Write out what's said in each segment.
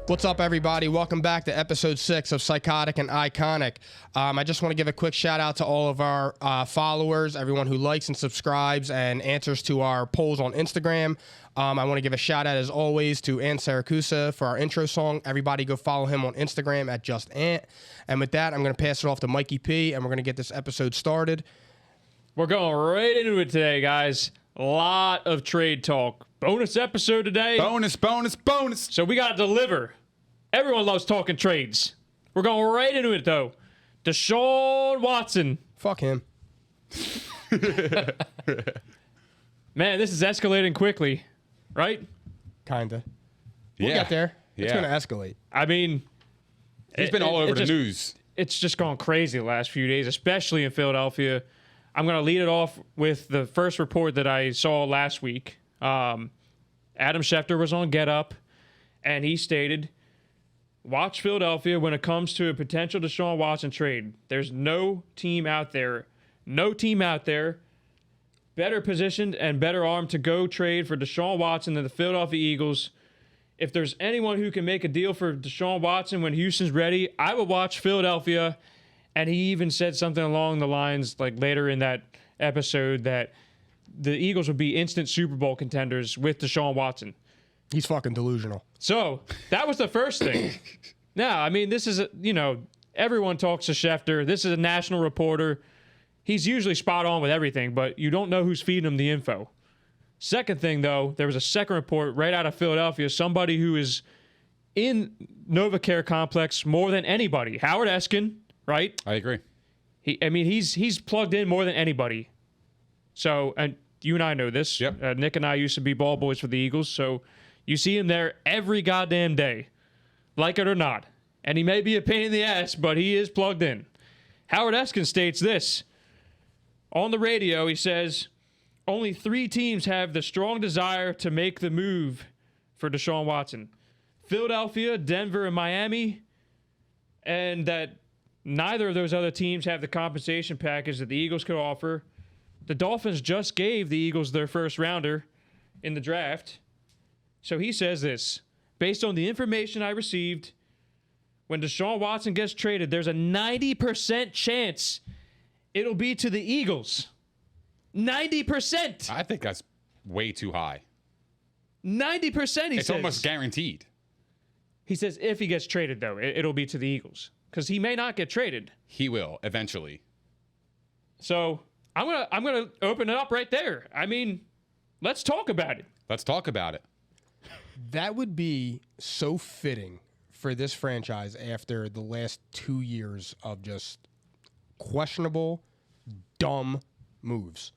What's up, everybody? Welcome back to episode 6 of Psychotic and Iconic. I just want to give a quick shout out to all of our followers, everyone who likes and subscribes and answers to our polls on Instagram. I want to give a shout out, as always, to Ant Saracusa for our intro song. Everybody go follow him on Instagram at JustAnt. And with that, I'm going to pass it off to Mikey P, and we're going to get this episode started. We're going right into it today, guys. A lot of trade talk. Bonus episode today. Bonus. So we got to deliver. Everyone loves talking trades. We're going right into it, though. Deshaun Watson. Fuck him. Man, this is escalating quickly, right? Kinda. We'll get there. It's going to escalate. I mean, he's been all over the news. It's just gone crazy the last few days, especially in Philadelphia. I'm going to lead it off with the first report that I saw last week. Adam Schefter was on Get Up, and he stated, watch Philadelphia when it comes to a potential Deshaun Watson trade. There's no team out there better positioned and better armed to go trade for Deshaun Watson than the Philadelphia Eagles. If there's anyone who can make a deal for Deshaun Watson when Houston's ready, I would watch Philadelphia. And he even said something along the lines, like later in that episode, that the Eagles would be instant Super Bowl contenders with Deshaun Watson. He's fucking delusional. So that was the first thing. Now, I mean, this is, everyone talks to Schefter. This is a national reporter. He's usually spot on with everything, but you don't know who's feeding him the info. Second thing, though, there was a second report right out of Philadelphia, somebody who is in NovaCare Complex more than anybody, Howard Eskin. Right? I agree. He's plugged in more than anybody. So, and you and I know this. Yep. Nick and I used to be ball boys for the Eagles, so you see him there every goddamn day, like it or not. And he may be a pain in the ass, but he is plugged in. Howard Eskin states this. On the radio, he says, only 3 teams have the strong desire to make the move for Deshaun Watson. Philadelphia, Denver, and Miami, and that neither of those other teams have the compensation package that the Eagles could offer. The Dolphins just gave the Eagles their first rounder in the draft. So he says this, based on the information I received, when Deshaun Watson gets traded, there's a 90% chance it'll be to the Eagles. 90%. I think that's way too high. 90%, he says. It's almost guaranteed. He says if he gets traded, though, it'll be to the Eagles. Because he may not get traded. He will eventually. So I'm gonna open it up right there. I mean, let's talk about it. Let's talk about it. That would be so fitting for this franchise after the last 2 years of just questionable, dumb moves.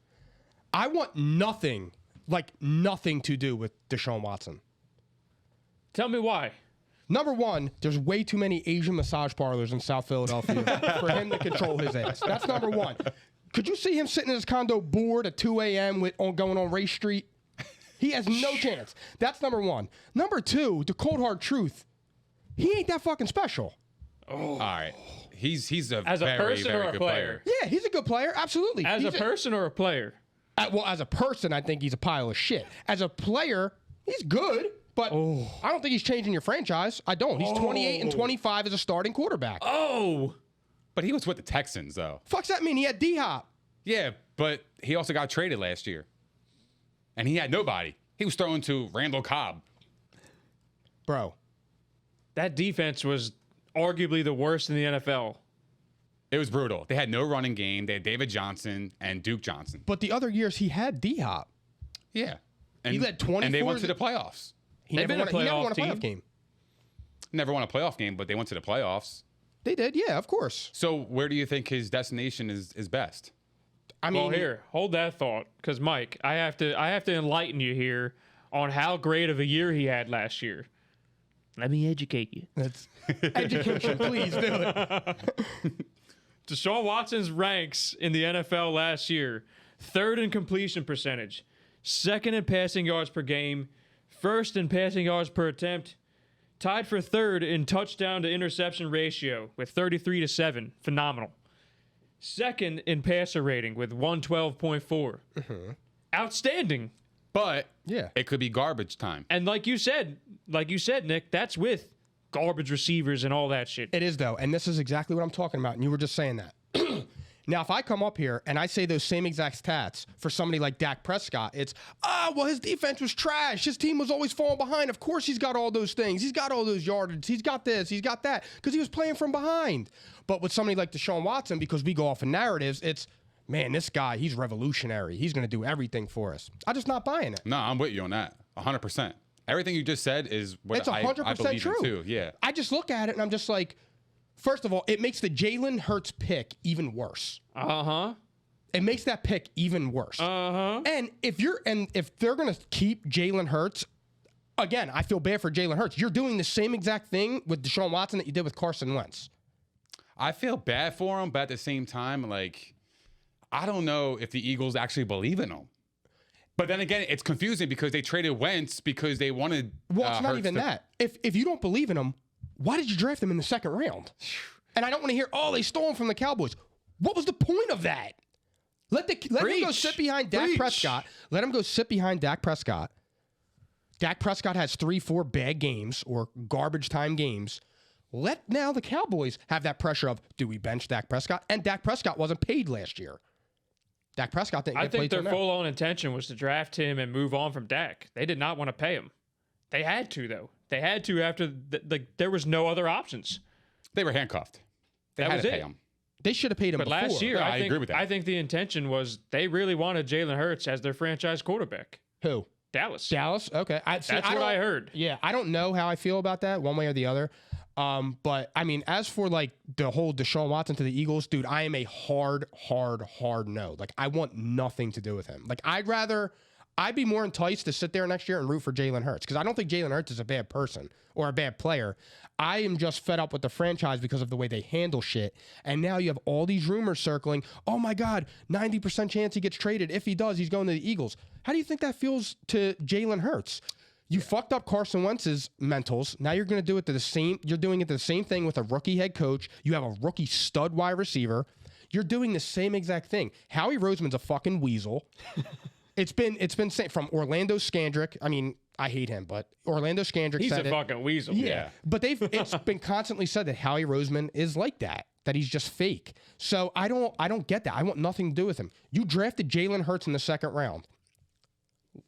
I want nothing to do with Deshaun Watson. Tell me why. Number one, there's way too many Asian massage parlors in South Philadelphia for him to control his ass. That's number one. Could you see him sitting in his condo bored at 2 a.m. going on Race Street? He has no chance. That's number one. Number two, the cold hard truth. He ain't that fucking special. Oh. All right. He's a as very, a person very or a good player? Yeah, he's a good player. Absolutely. As a person or a player? Well, as a person, I think he's a pile of shit. As a player, he's good. But I don't think he's changing your franchise. I don't. He's 28 and 25 as a starting quarterback. But he was with the Texans, though. Fuck's that mean? He had D-Hop. Yeah, but he also got traded last year. And he had nobody. He was throwing to Randall Cobb. Bro. That defense was arguably the worst in the NFL. It was brutal. They had no running game. They had David Johnson and Duke Johnson. But the other years, he had D-Hop. Yeah. And, he led 24. And they went to the playoffs. He never won a playoff game. Never won a playoff game, but they went to the playoffs. They did, yeah, of course. So where do you think his destination is best? I mean, well, here, hold that thought, because Mike, I have to enlighten you here on how great of a year he had last year. Let me educate you. That's education, please do it. Deshaun Watson's ranks in the NFL last year: 3rd in completion percentage, 2nd in passing yards per game, 1st in passing yards per attempt, tied for 3rd in touchdown to interception ratio with 33-7. Phenomenal. 2nd in passer rating with 112.4. Mm-hmm. Outstanding. But yeah, it could be garbage time. And like you said, Nick, that's with garbage receivers and all that shit. It is, though, and this is exactly what I'm talking about, and you were just saying that. Now, if I come up here and I say those same exact stats for somebody like Dak Prescott, it's, well, his defense was trash. His team was always falling behind. Of course he's got all those things. He's got all those yardage. He's got this. He's got that because he was playing from behind. But with somebody like Deshaun Watson, because we go off of narratives, it's, man, this guy, he's revolutionary. He's going to do everything for us. I'm just not buying it. No, I'm with you on that. 100%. Everything you just said is what It's I 100% believe true. in too. Yeah. I just look at it and I'm just like, first of all, it makes the Jalen Hurts pick even worse. Uh-huh. It makes that pick even worse. Uh-huh. And if they're gonna keep Jalen Hurts, again, I feel bad for Jalen Hurts. You're doing the same exact thing with Deshaun Watson that you did with Carson Wentz. I feel bad for him, but at the same time, like, I don't know if the Eagles actually believe in him. But then again, it's confusing because they traded Wentz because they wanted. Well, it's not Hurts even to- that. If you don't believe in him, why did you draft him in the second round? And I don't want to hear, they stole him from the Cowboys. What was the point of that? Let him go Preach. sit behind Dak Preach. Prescott. Let him go sit behind Dak Prescott. Dak Prescott has 3-4 bad games or garbage time games. Let now the Cowboys have that pressure of, do we bench Dak Prescott? And Dak Prescott wasn't paid last year. Dak Prescott didn't I get think played their till now. full-on intention was to draft him and move on from Dak. They did not want to pay him. They had to, though. They had to after there was no other options. They were handcuffed. They That had was to pay it. him. They should have paid him But before. last year, Yeah, I I think, agree with that. I think the intention was they really wanted Jalen Hurts as their franchise quarterback. Who? Dallas. Dallas? Okay. That's what I heard. Yeah, I don't know how I feel about that one way or the other. But, I mean, as for, like, the whole Deshaun Watson to the Eagles, dude, I am a hard no. Like, I want nothing to do with him. Like, I'd be more enticed to sit there next year and root for Jalen Hurts because I don't think Jalen Hurts is a bad person or a bad player. I am just fed up with the franchise because of the way they handle shit. And now you have all these rumors circling. Oh, my God, 90% chance he gets traded. If he does, he's going to the Eagles. How do you think that feels to Jalen Hurts? You fucked up Carson Wentz's mentals. Now you're going to do it to the same. You're doing it the same thing with a rookie head coach. You have a rookie stud wide receiver. You're doing the same exact thing. Howie Roseman's a fucking weasel. It's been sent from Orlando Scandrick. I mean, I hate him, but Orlando Scandrick He's said a it. fucking weasel. Yeah, but it's been constantly said that Howie Roseman is like that he's just fake. So I don't get that. I want nothing to do with him. You drafted Jalen Hurts in the second round.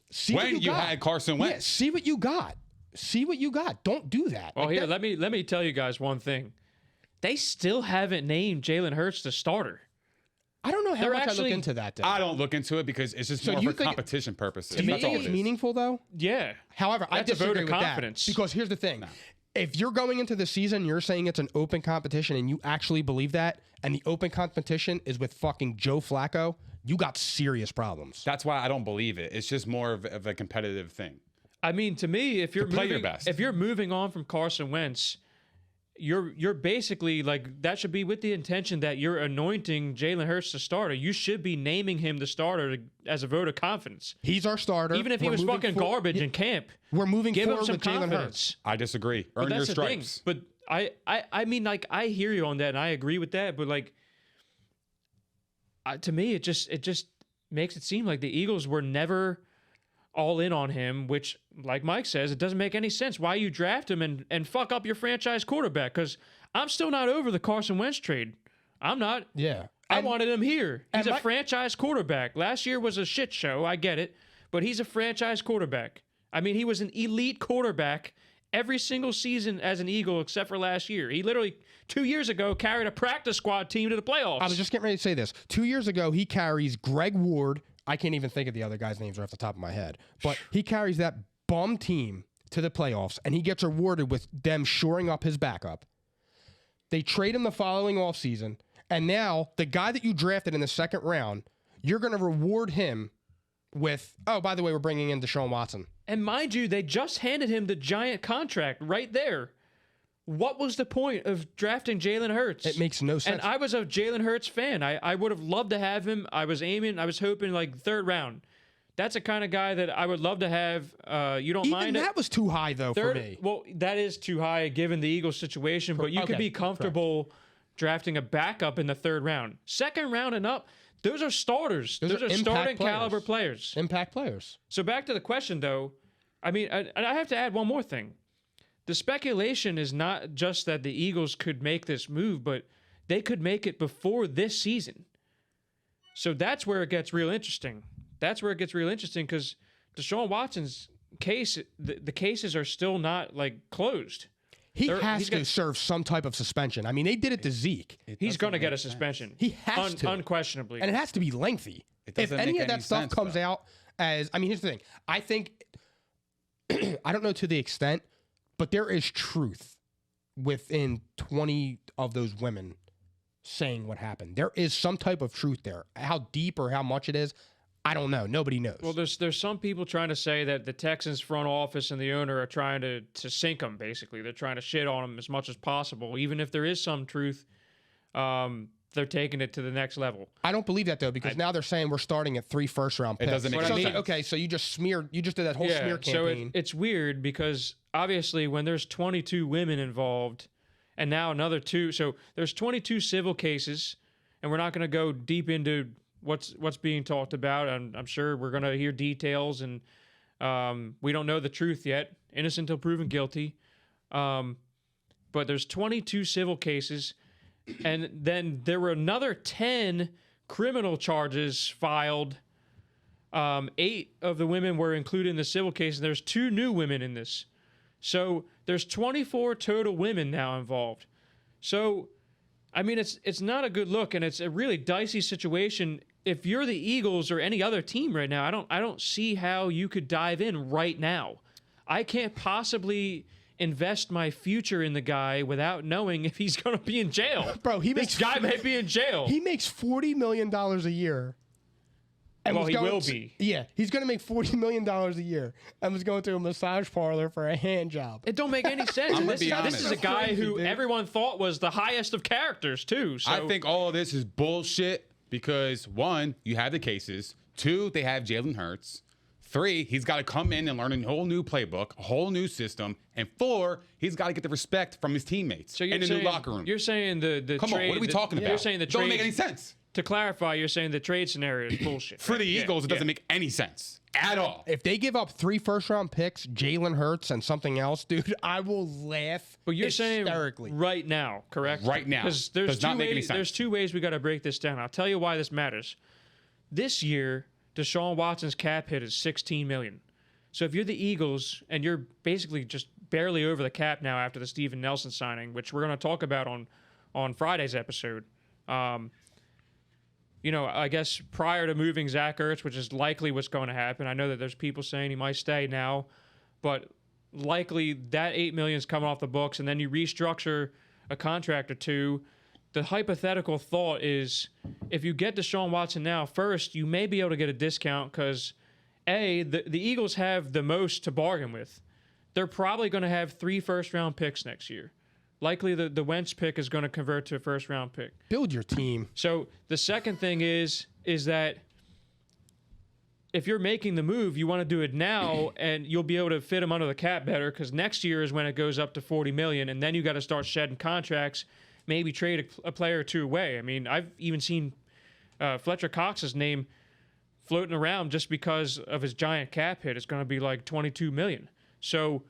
See what When you got. had Carson Yeah, Wentz. see what you got. See what you got. Don't do that. Well, Like here, that- let me tell you guys one thing. They still haven't named Jalen Hurts the starter. I don't know how they're much I actually- look into that. Though. I don't look into it because it's just So more you for think- competition purposes. Do you That's all think it it's is. meaningful though? Yeah. However, I That's a vote disagree of with confidence. that because here's the thing: if you're going into the season, you're saying it's an open competition, and you actually believe that, and the open competition is with fucking Joe Flacco, you got serious problems. That's why I don't believe it. It's just more of a competitive thing. I mean, to me, if you're play your moving, best. if you're moving on from Carson Wentz, you're basically like that should be with the intention that you're anointing Jalen Hurts the starter. You should be naming him the starter as a vote of confidence. He's our starter. Even if he We're was moving fucking for- garbage in camp, We're moving give him forward some with Jalen Hurts. confidence. I disagree. But Earn your that's the thing. stripes. But I mean, like I hear you on that, and I agree with that. But like, to me, it just makes it seem like the Eagles were never all in on him, which, like Mike says, it doesn't make any sense. Why you draft him and fuck up your franchise quarterback? Because I'm still not over the Carson Wentz trade. I'm not. Yeah. I And- wanted him here. He's and a franchise quarterback. Last year was a shit show. I get it. But he's a franchise quarterback. I mean, he was an elite quarterback every single season as an Eagle except for last year. He literally, 2 years ago, carried a practice squad team to the playoffs. I was just getting ready to say this. 2 years ago, he carries Greg Ward. I can't even think of the other guys' names right off the top of my head. But he carries that bum team to the playoffs, and he gets rewarded with them shoring up his backup. They trade him the following offseason, and now the guy that you drafted in the second round, you're going to reward him with, oh, by the way, we're bringing in Deshaun Watson. And mind you, they just handed him the giant contract right there. What was the point of drafting Jalen Hurts? It makes no sense. And I was a Jalen Hurts fan. I would have loved to have him. I was hoping like third round. That's the kind of guy that I would love to have. You don't Even mind that it? was too high, though, Third, for me. well, that is too high given the Eagles situation, but you could okay, be comfortable drafting a backup in the third round. Second round and up, those are starters. Those are impact starting players. caliber players. Impact players. So back to the question, though. I mean, I have to add one more thing. the speculation is not just that the Eagles could make this move, but they could make it before this season. So that's where it gets real interesting. That's where it gets real interesting because Deshaun Watson's case, the cases are still not like closed. He has to serve some type of suspension. I mean, they did it to Zeke. He's going to get a suspension. He has to. Unquestionably. And it has to be lengthy. If any of that stuff comes out as, I mean, here's the thing. I think, I don't know to the extent, but there is truth within 20 of those women saying what happened. There is some type of truth there. How deep or how much it is, I don't know. Nobody knows. Well, there's some people trying to say that the Texans front office and the owner are trying to sink him, basically. They're trying to shit on him as much as possible. Even if there is some truth, they're taking it to the next level. I don't believe that, though, because now they're saying we're starting at 3 first-round picks. It doesn't make sense. Okay, so you just did that whole smear campaign. So it's weird because, obviously, when there's 22 women involved and now another 2, so there's 22 civil cases, and we're not going to go deep into what's being talked about. I'm sure we're going to hear details, and we don't know the truth yet. Innocent until proven guilty. But there's 22 civil cases, and then there were another 10 criminal charges filed. 8 of the women were included in the civil case, and there's 2 new women in this. So there's 24 total women now involved. So, I mean, it's not a good look, and it's a really dicey situation. If you're the Eagles or any other team right now, I don't see how you could dive in right now. I can't possibly invest my future in the guy without knowing if he's going to be in jail. Bro, this guy may be in jail. He makes $40 million a year. And well, he will be. Yeah, he's going to make $40 million a year and was going to a massage parlor for a hand job. It don't make any sense. This is a guy crazy, who dude. Everyone thought was the highest of characters, too. So. I think all of this is bullshit because, 1, you have the cases. 2, they have Jalen Hurts. 3, he's got to come in and learn a whole new playbook, a whole new system. And 4, he's got to get the respect from his teammates in the new locker room. You're saying the Come trade, on, what are we talking about? You're saying the trade don't make any sense. To clarify, you're saying the trade scenario is bullshit. For the Eagles, it doesn't make any sense at all. If they give up 3 first-round picks, Jalen Hurts, and something else, dude, I will laugh But you're hysterically. saying right now, correct? Right now. Because Does not make any sense. There's 2 ways we got to break this down. I'll tell you why this matters. This year, Deshaun Watson's cap hit is $16 million. So if you're the Eagles and you're basically just barely over the cap now after the Steven Nelson signing, which we're going to talk about on Friday's episode. You know, I guess prior to moving Zach Ertz, which is likely what's going to happen. I know that there's people saying he might stay now, but likely that $8 million is coming off the books, and then you restructure a contract or 2. The hypothetical thought is if you get Deshaun Watson now, first, you may be able to get a discount because, A, the Eagles have the most to bargain with. They're probably going to have 3 first-round picks next year. Likely the Wentz pick is going to convert to a first-round pick. Build your team. So the second thing is that if you're making the move, you want to do it now, and you'll be able to fit them under the cap better because next year is when it goes up to $40 million, and then you got to start shedding contracts, maybe trade a player or 2 away. I mean, I've even seen Fletcher Cox's name floating around just because of his giant cap hit. It's going to be like $22 million. So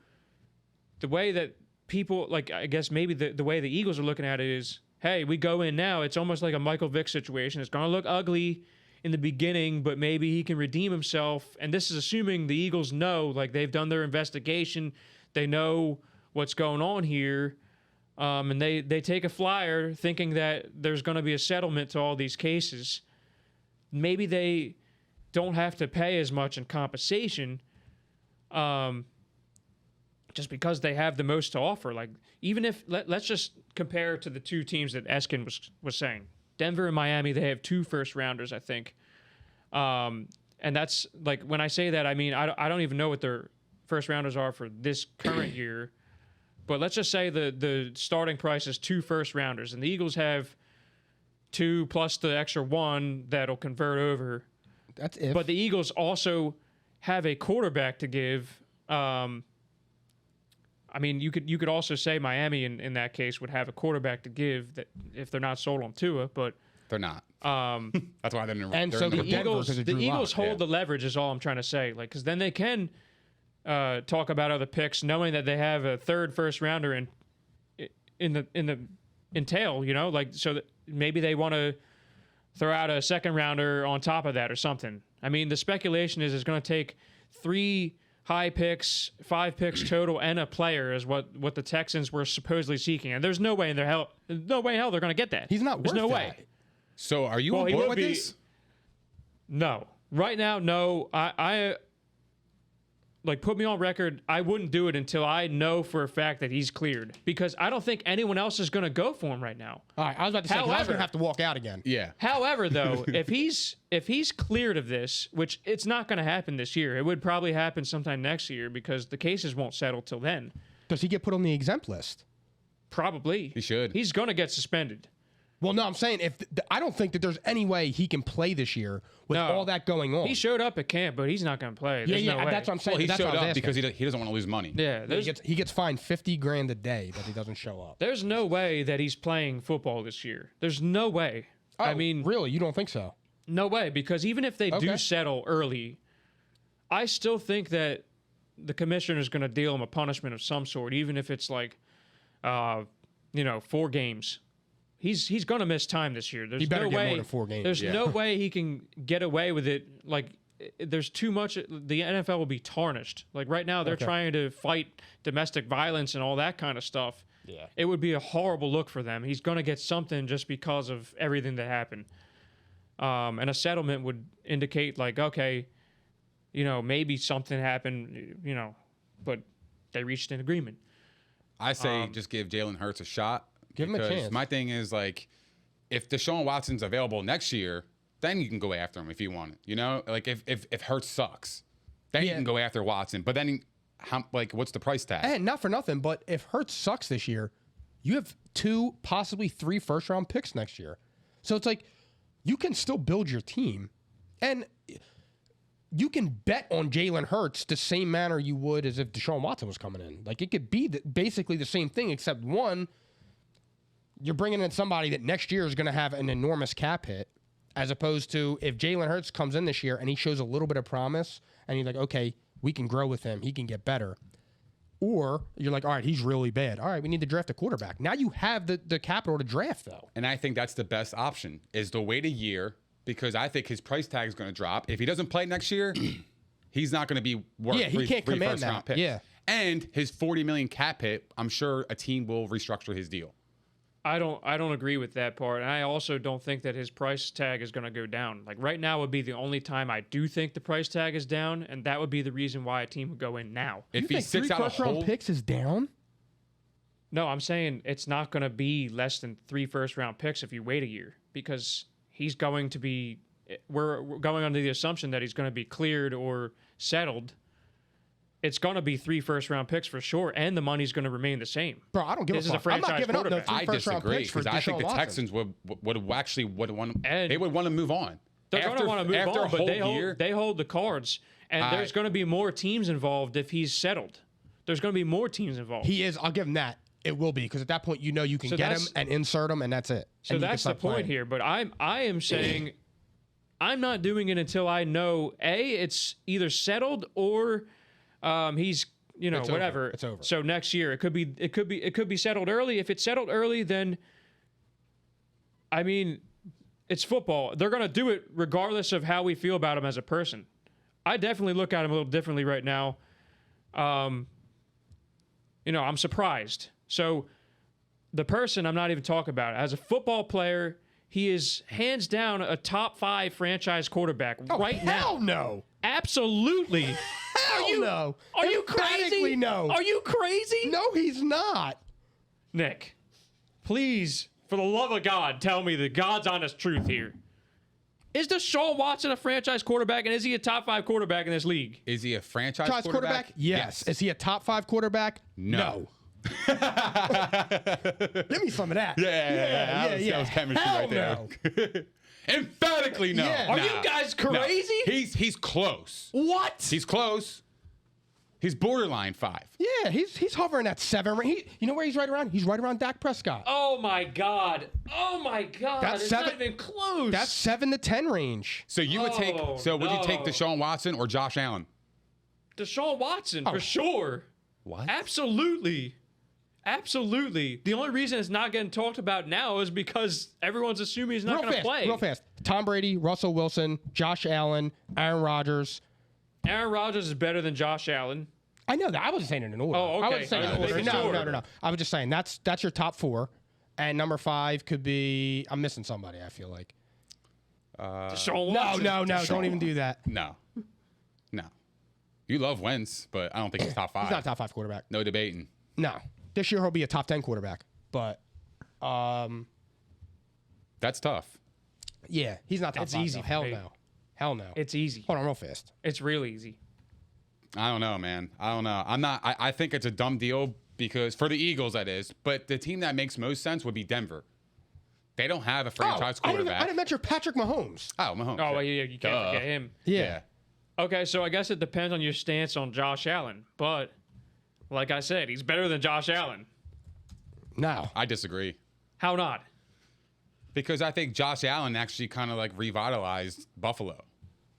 the way that people, like, I guess maybe the way the Eagles are looking at it is, hey, we go in now. It's almost like a Michael Vick situation. It's going to look ugly in the beginning, but maybe he can redeem himself. And this is assuming the Eagles know, like, they've done their investigation. They know what's going on here. And they take a flyer thinking that there's going to be a settlement to all these cases. Maybe they don't have to pay as much in compensation, just because they have the most to offer. Like, even if let's just compare to the 2 teams that Eskin was saying, Denver and Miami, they have 2 first rounders, I think. And that's like, when I say that, I mean, I don't even know what their first rounders are for this current year. But let's just say the starting price is 2 first rounders, and the Eagles have 2 plus the extra 1 that'll convert over. That's it. But the Eagles also have a quarterback to give. I mean, you could also say Miami in that case would have a quarterback to give that if they're not sold on Tua, but they're not. That's why they're in. And so in the Denver Eagles, because of the Drew Eagles Lock. hold the leverage is all I'm trying to say. Like, because then they can talk about other picks, knowing that they have a third first rounder in the tail, you know, like so that maybe they want to throw out a second rounder on top of that or something. I mean, the speculation is it's going to take 3 high picks, 5 picks total, and a player is what the Texans were supposedly seeking, and there's no way in hell they're going to get that. He's not. There's worth no that. way. So are you Well, on he board will with be- this? No, right now, no. I like put me on record. I wouldn't do it until I know for a fact that he's cleared, because I don't think anyone else is going to go for him right now. All right, I was about to say 'cause I was However- going to have to walk out again. Yeah. However, though, if he's cleared of this, which it's not going to happen this year, it would probably happen sometime next year because the cases won't settle till then. Does he get put on the exempt list? Probably. He should. He's going to get suspended. Well, no, I'm saying I don't think that there's any way he can play this year with No. all that going on. He showed up at camp, but he's not going to play. There's no way. that's what I'm saying. Well, he that's showed what I was up asking. because he doesn't want to lose money. Yeah, he gets fined $50,000 a day that he doesn't show up. there's no way that he's playing football this year. There's no way. I mean, really, you don't think so? no way, because even if they do Okay. settle early, I still think that the commissioner is going to deal him a punishment of some sort, even if it's like, 4 games. He's going to miss time this year. There's He better no get way. more than 4 games. There's Yeah. no way he can get away with it. Like, there's too much. The NFL will be tarnished. Like right now, they're trying to fight domestic violence and all that kind of stuff. Yeah. It would be a horrible look for them. He's going to get something just because of everything that happened. And a settlement would indicate like, okay, maybe something happened, but they reached an agreement. I say just give Jalen Hurts a shot. Give him a because chance. My thing is like, if Deshaun Watson's available next year, then you can go after him if you want it. You know, like if Hurts sucks, then you Yeah. can go after Watson. But then, what's the price tag? And not for nothing, but if Hurts sucks this year, you have 2, possibly 3 first-round picks next year. So it's like you can still build your team, and you can bet on Jalen Hurts the same manner you would as if Deshaun Watson was coming in. Like it could be basically the same thing, except one, you're bringing in somebody that next year is going to have an enormous cap hit, as opposed to if Jalen Hurts comes in this year and he shows a little bit of promise, and you're like, okay, we can grow with him, he can get better. Or you're like, all right, he's really bad. All right, we need to draft a quarterback. Now you have the capital to draft, though. And I think that's the best option is to wait a year, because I think his price tag is going to drop. If he doesn't play next year, he's not going to be worth Yeah, he three can't command first-round that. picks. Yeah. And his $40 million cap hit, I'm sure a team will restructure his deal. I don't agree with that part. And I also don't think that his price tag is going to go down. Like right now would be the only time I do think the price tag is down, and that would be the reason why a team would go in now. If he think sits 3 out a first-round whole picks is down? No, I'm saying it's not going to be less than 3 first-round picks if you wait a year, because he's going to be. We're going under the assumption that he's going to be cleared or settled. It's going to be 3 first-round picks for sure, and the money's going to remain the same. Bro, I don't give This a is a fuck. I'm not franchise giving up no quarterback. 3 I first-round disagree picks for because I think Deshaun the Watson. Texans would actually want And- they would want to move on. They're going to want to move after on, a but whole they hold the cards, and there's going to be more teams involved if he's settled. There's going to be more teams involved. He is. I'll give him that. It will be, because at that point, you can So get him that's- and insert him, and that's it. So And you can that's the start point playing. here. But I am saying I'm not doing it until I know it's either settled or he's It's over. whatever. It's over. So next year it could be settled early. If it's settled early, then I mean it's football. They're gonna do it regardless of how we feel about him as a person. I definitely look at him a little differently right now. I'm surprised. So the person I'm not even talking about. As a football player, he is hands down a top 5 franchise quarterback right now. Hell no. Absolutely. Hell no. Are you Emphatically crazy? no. Are you crazy? No, he's not. Nick, please, for the love of God, tell me the God's honest truth here. Is Deshaun Watson a franchise quarterback, and is he a top 5 quarterback in this league? Is he a franchise Franchise quarterback? Yes. Is he a top 5 quarterback? No. Give me some of that. Yeah. That was chemistry Hell right there. no. Emphatically no. Yeah. Are you guys crazy? No. He's close. What? He's close. He's borderline 5. Yeah, he's hovering at 7. You know where he's right around? He's right around Dak Prescott. Oh my God. Oh my God. That's it's 7 not even close. That's 7 to 10 range. So you would take. Oh, So would you take no. Deshaun Watson or Josh Allen? Deshaun Watson for sure. What? Absolutely. The only reason it's not getting talked about now is because everyone's assuming he's not going to play. Real fast. Tom Brady, Russell Wilson, Josh Allen, Aaron Rodgers. Aaron Rodgers is better than Josh Allen. I know that. I wasn't saying it in order. Oh, okay. I wasn't saying it in order. No. I was just saying that's your top 4. And number 5 could be, I'm missing somebody, I feel like. Deshaun Watson. No. Don't even do that. No. You love Wentz, but I don't think he's top 5. He's not a top 5 quarterback. No debating. No. This year he'll be a top 10 quarterback. But, That's tough. yeah, he's not top It's 5. easy though. for Hell me. no. Hell no. It's easy. Hold on real fast. It's real easy. I don't know, man. I don't know. I think it's a dumb deal because for the Eagles, that is. But the team that makes most sense would be Denver. They don't have a franchise I quarterback. didn't mention Patrick Mahomes. Oh, Mahomes. Oh, well, yeah, you can't Duh. forget him. Yeah. Okay, so I guess it depends on your stance on Josh Allen. But, like I said, he's better than Josh Allen. No. I disagree. How not? Because I think Josh Allen actually kind of like revitalized Buffalo.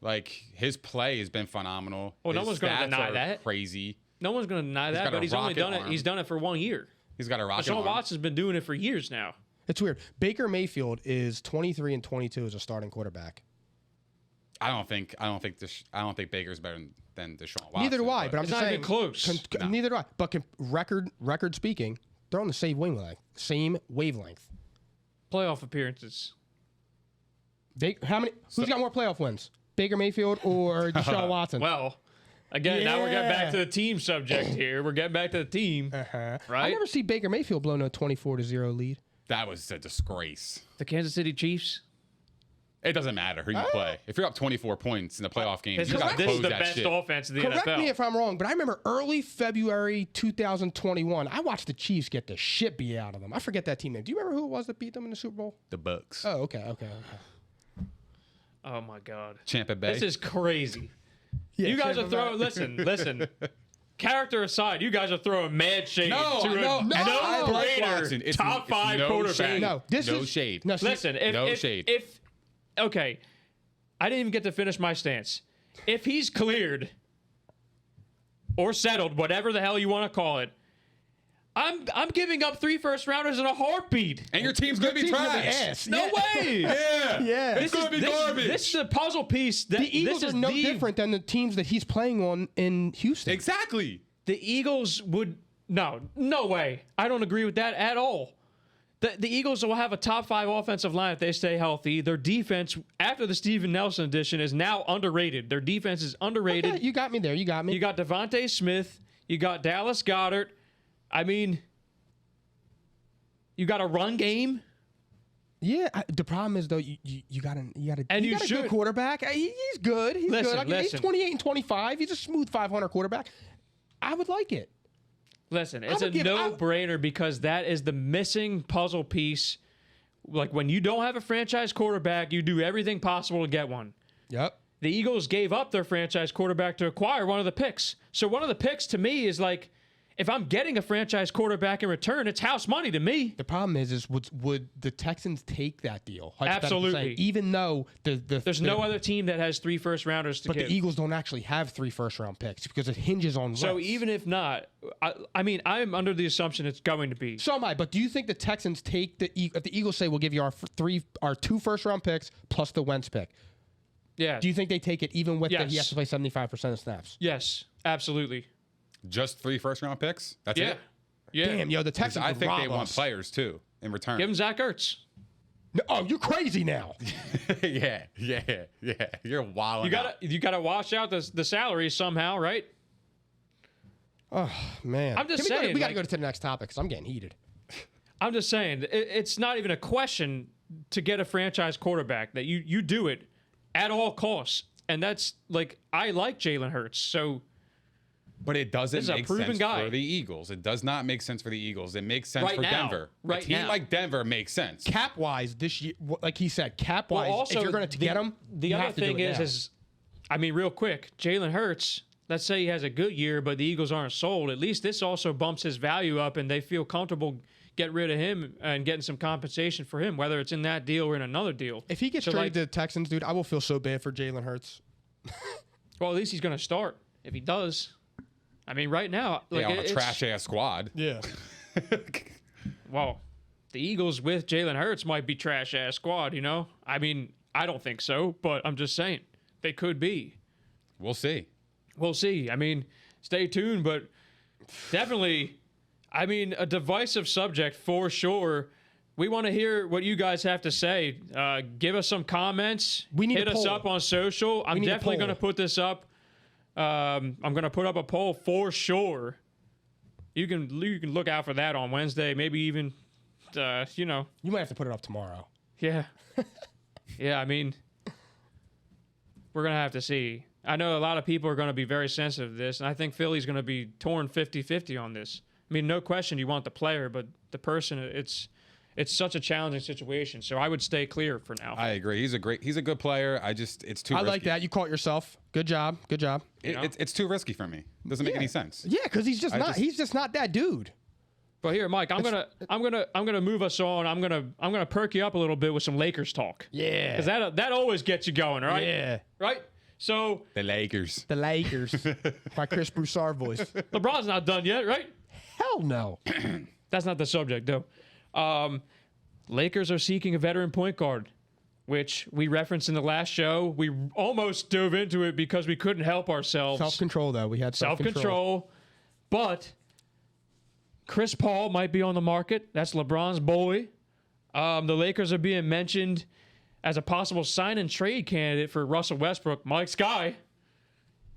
Like his play has been phenomenal. Well, no His one's gonna stats deny are that. Crazy. No one's going to deny that, got but a he's only rocket done it. arm. He's done it for 1 year. He's got a rocket Deshaun arm. Watson's been doing it for years now. It's weird. Baker Mayfield is 23 and 22 as a starting quarterback. I don't think Baker's better than Deshaun Watson. Neither do I, but I'm It's just not saying. even close. Neither do I. But record speaking, they're on the same wavelength. Playoff appearances. Who's got more playoff wins? Baker Mayfield or Deshaun Watson? Well, again, now we're getting Yeah. back to the team subject here. We're getting back to the team, I right? never see Baker Mayfield blow no 24-0 lead. That was a disgrace. The Kansas City Chiefs. It doesn't matter who you play. If you're up 24 points in the playoff game, This you got to is close the that best shit. offense in the Correct NFL. me if I'm wrong, but I remember early February 2021, I watched the Chiefs get the shit beat out of them. I forget that team name. Do you remember who it was that beat them in the Super Bowl? The Bucks. Oh, okay. Oh my God, Tampa Bay. this is crazy. Yeah, You guys are Tampa Bay. throwing. Listen. Character aside, you guys are throwing mad shade to a I like no-brainer Watson. It's top 5 no quarterback. shade. No, this no is shade. No, see, Listen, No shade. Okay, I didn't even get to finish my stance. If he's cleared or settled, whatever the hell you want to call it, I'm giving up 3 first-rounders in a heartbeat. And your team's going to be team's gonna be trash. ass. No way. Yeah. It's This going is to be garbage. This is a puzzle piece. That, the Eagles this are is no the, different than the teams that he's playing on in Houston. Exactly. The Eagles would no way. I don't agree with that at all. The Eagles will have a top 5 offensive line if they stay healthy. Their defense, after the Steven Nelson edition, is now underrated. Their defense is underrated. Okay, you got me there. You got me. You got Devontae Smith. You got Dallas Goedert. I mean, you got a run game. Yeah, the problem is though you got a good quarterback. He's good. He's Listen, good. He's 28 and 25. He's a smooth 500 quarterback. I would like it. Listen, it's a no-brainer because that is the missing puzzle piece. Like when you don't have a franchise quarterback, you do everything possible to get one. Yep. The Eagles gave up their franchise quarterback to acquire one of the picks. So one of the picks to me is like, if I'm getting a franchise quarterback in return, it's house money to me. The problem is would the Texans take that deal? Absolutely. Saying, even though There's no other team that has 3 first-rounders to but give. the Eagles don't actually have 3 first-round picks because it hinges on. So Wentz. even if not, I mean, I'm under the assumption it's going to be. So am I. But do you think the Texans take if the Eagles say we'll give you our 2 first-round picks plus the Wentz pick? Yeah. Do you think they take it even with Yes. he has to play 75% of snaps? Yes, absolutely. Just 3 first-round picks? That's Yeah. it? Yeah. Damn, yo, the 'Cause Texans. I would think rob they want us. players, too, in return. Give him Zach Ertz. No, oh, you're crazy now. yeah. You're wild. You gotta wash out the salary somehow, right? Oh man, I'm just we saying, got to like- go to the next topic because I'm getting heated. I'm just saying, it's not even a question to get a franchise quarterback that you do it at all costs. And that's like, I like Jalen Hurts. So But it doesn't This is a make proven sense guy. for the Eagles. It does not make sense for the Eagles. It makes sense Right for now. Denver. Right a team now. like Denver makes sense. Cap wise, this year, like he said, cap wise, also, if you're going to get him, the you other have to do thing it now. is, I mean, real quick, Jalen Hurts, let's say he has a good year, but the Eagles aren't sold. At least this also bumps his value up and they feel comfortable getting rid of him and getting some compensation for him, whether it's in that deal or in another deal. If he gets traded to the Texans, dude, I will feel so bad for Jalen Hurts. Well, at least he's going to start. if he does, I mean, right now, like, Yeah, on a trash ass squad. Yeah. Well, the Eagles with Jalen Hurts might be trash ass squad. You know, I mean, I don't think so, but I'm just saying they could be. We'll see. We'll see. I mean, stay tuned, but definitely, I mean, a divisive subject for sure. We want to hear what you guys have to say. Give us some comments. We need Hit a us poll. up on social. I'm need a definitely poll. going to put this up. I'm going to put up a poll for sure. You can look out for that on Wednesday. Maybe even, you know. You might have to put it up tomorrow. Yeah. Yeah, I mean, we're going to have to see. I know a lot of people are going to be very sensitive to this, and I think Philly's going to be torn 50-50 on this. I mean, no question you want the player, but the person, it's such a challenging situation. So I would stay clear for now. I agree. He's a good player. It's too I risky. like that. You caught yourself. Good job. Good job. It's too risky for me. Doesn't make any sense. Yeah, because he's just not. He's just not that dude. But here, Mike, I'm gonna move us on. I'm gonna perk you up a little bit with some Lakers talk. Yeah. Because that always gets you going, right? Yeah. Right. So The Lakers. The Lakers. My Chris Broussard voice. LeBron's not done yet, right? Hell no. That's not the subject, though. Lakers are seeking a veteran point guard, which we referenced in the last show. We almost dove into it because we couldn't help ourselves. Self-control, though. We had self-control. Self-control. But Chris Paul might be on the market. That's LeBron's boy. The Lakers are being mentioned as a possible sign and trade candidate for Russell Westbrook, Mike's guy.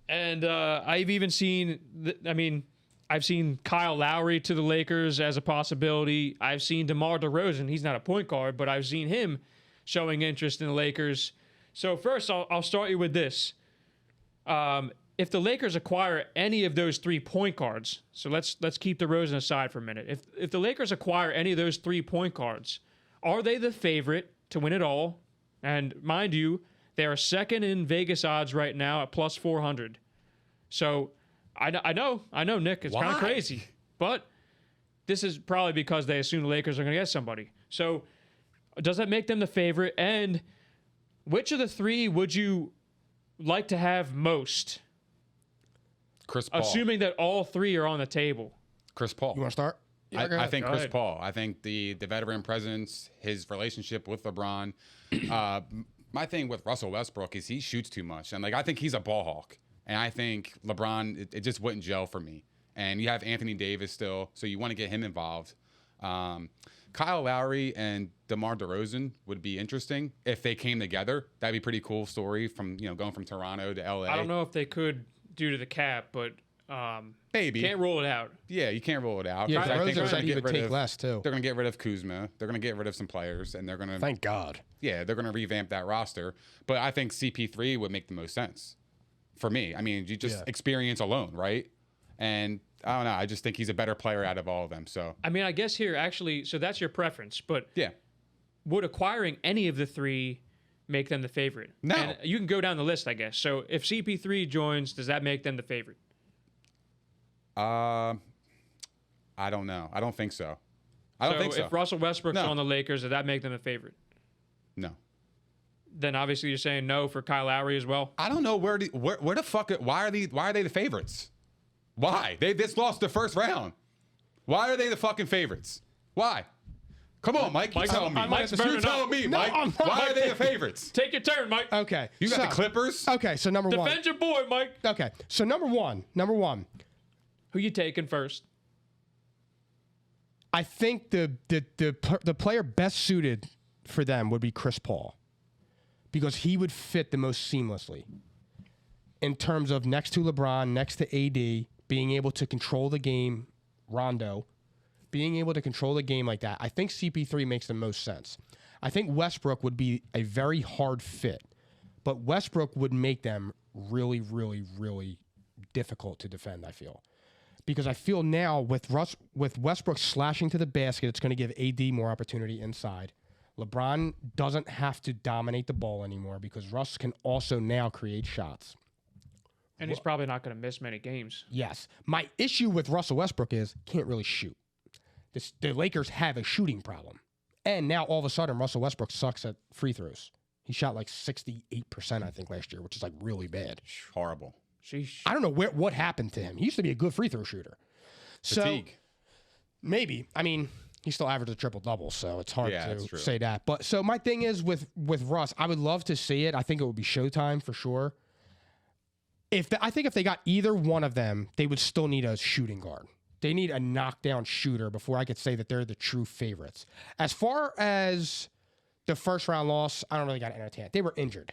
And I've even seen, I've seen Kyle Lowry to the Lakers as a possibility. I've seen DeMar DeRozan. He's not a point guard, but I've seen him showing interest in the Lakers. So first, I'll start you with this. If the Lakers acquire any of those 3 point guards, so let's keep DeRozan aside for a minute. If the Lakers acquire any of those 3 point guards, are they the favorite to win it all? And mind you, they are second in Vegas odds right now at plus 400. So I know, Nick, it's kind of crazy, but this is probably because they assume the Lakers are going to get somebody. So does that make them the favorite? And which of the 3 would you like to have most? Chris Paul. Assuming that all 3 are on the table. Chris Paul. You want to start? Yeah, go I ahead. think Go Chris ahead. Paul. I think the veteran presence, his relationship with LeBron. My thing with Russell Westbrook is he shoots too much, and I think he's a ball hawk. And I think LeBron, it just wouldn't gel for me. And you have Anthony Davis still, so you want to get him involved. Kyle Lowry and DeMar DeRozan would be interesting if they came together. That'd be a pretty cool story from going from Toronto to LA. I don't know if they could due to the cap, but Maybe. can't rule it out. Yeah, you can't rule it out. Yeah, 'cause I think DeRozan they're said gonna he get would rid take of- less, too. They're going to get rid of Kuzma. They're going to get rid of some players, and they're going to Thank God. they're going to revamp that roster. But I think CP3 would make the most sense for me. I mean, you just experience alone, right? And I don't know. I just think he's a better player out of all of them. So I mean, I guess here actually, so that's your preference, but yeah, would acquiring any of the 3 make them the favorite? No. And you can go down the list, I guess. So if CP3 joins, does that make them the favorite? I don't know. I don't think so. I don't think so. If Russell Westbrook's No. on the Lakers, does that make them the favorite? No. Then obviously you're saying no for Kyle Lowry as well. I don't know where the fuck. Why are they the favorites? Why they just lost the first round? Why are they the fucking favorites? Why? Come on, Mike. You tell me. Mike's You're burning telling up. me, No, Mike. I'm not. Why are they the favorites? Take your turn, Mike. Okay. You got the Clippers. Okay, so number one. Defend your boy, Mike. Okay, so number one. Who you taking first? I think the player best suited for them would be Chris Paul, because he would fit the most seamlessly in terms of next to LeBron, next to AD, being able to control the game, Rondo, being able to control the game like that. I think CP3 makes the most sense. I think Westbrook would be a very hard fit, but Westbrook would make them really, really, really difficult to defend, I feel. Because I feel now with Westbrook slashing to the basket, it's going to give AD more opportunity inside. LeBron doesn't have to dominate the ball anymore because Russ can also now create shots. And he's probably not going to miss many games. Yes. My issue with Russell Westbrook is can't really shoot. The Lakers have a shooting problem. And now all of a sudden Russell Westbrook sucks at free throws. He shot like 68%, I think, last year, which is like really bad. Horrible. Sheesh. I don't know what happened to him. He used to be a good free throw shooter. Fatigue. So maybe. I mean, he still averaged a triple-double, so it's hard to say that. But so my thing is with Russ, I would love to see it. I think it would be showtime for sure. I think if they got either one of them, they would still need a shooting guard. They need a knockdown shooter before I could say that they're the true favorites. As far as the first round loss, I don't really got to entertain it. They were injured.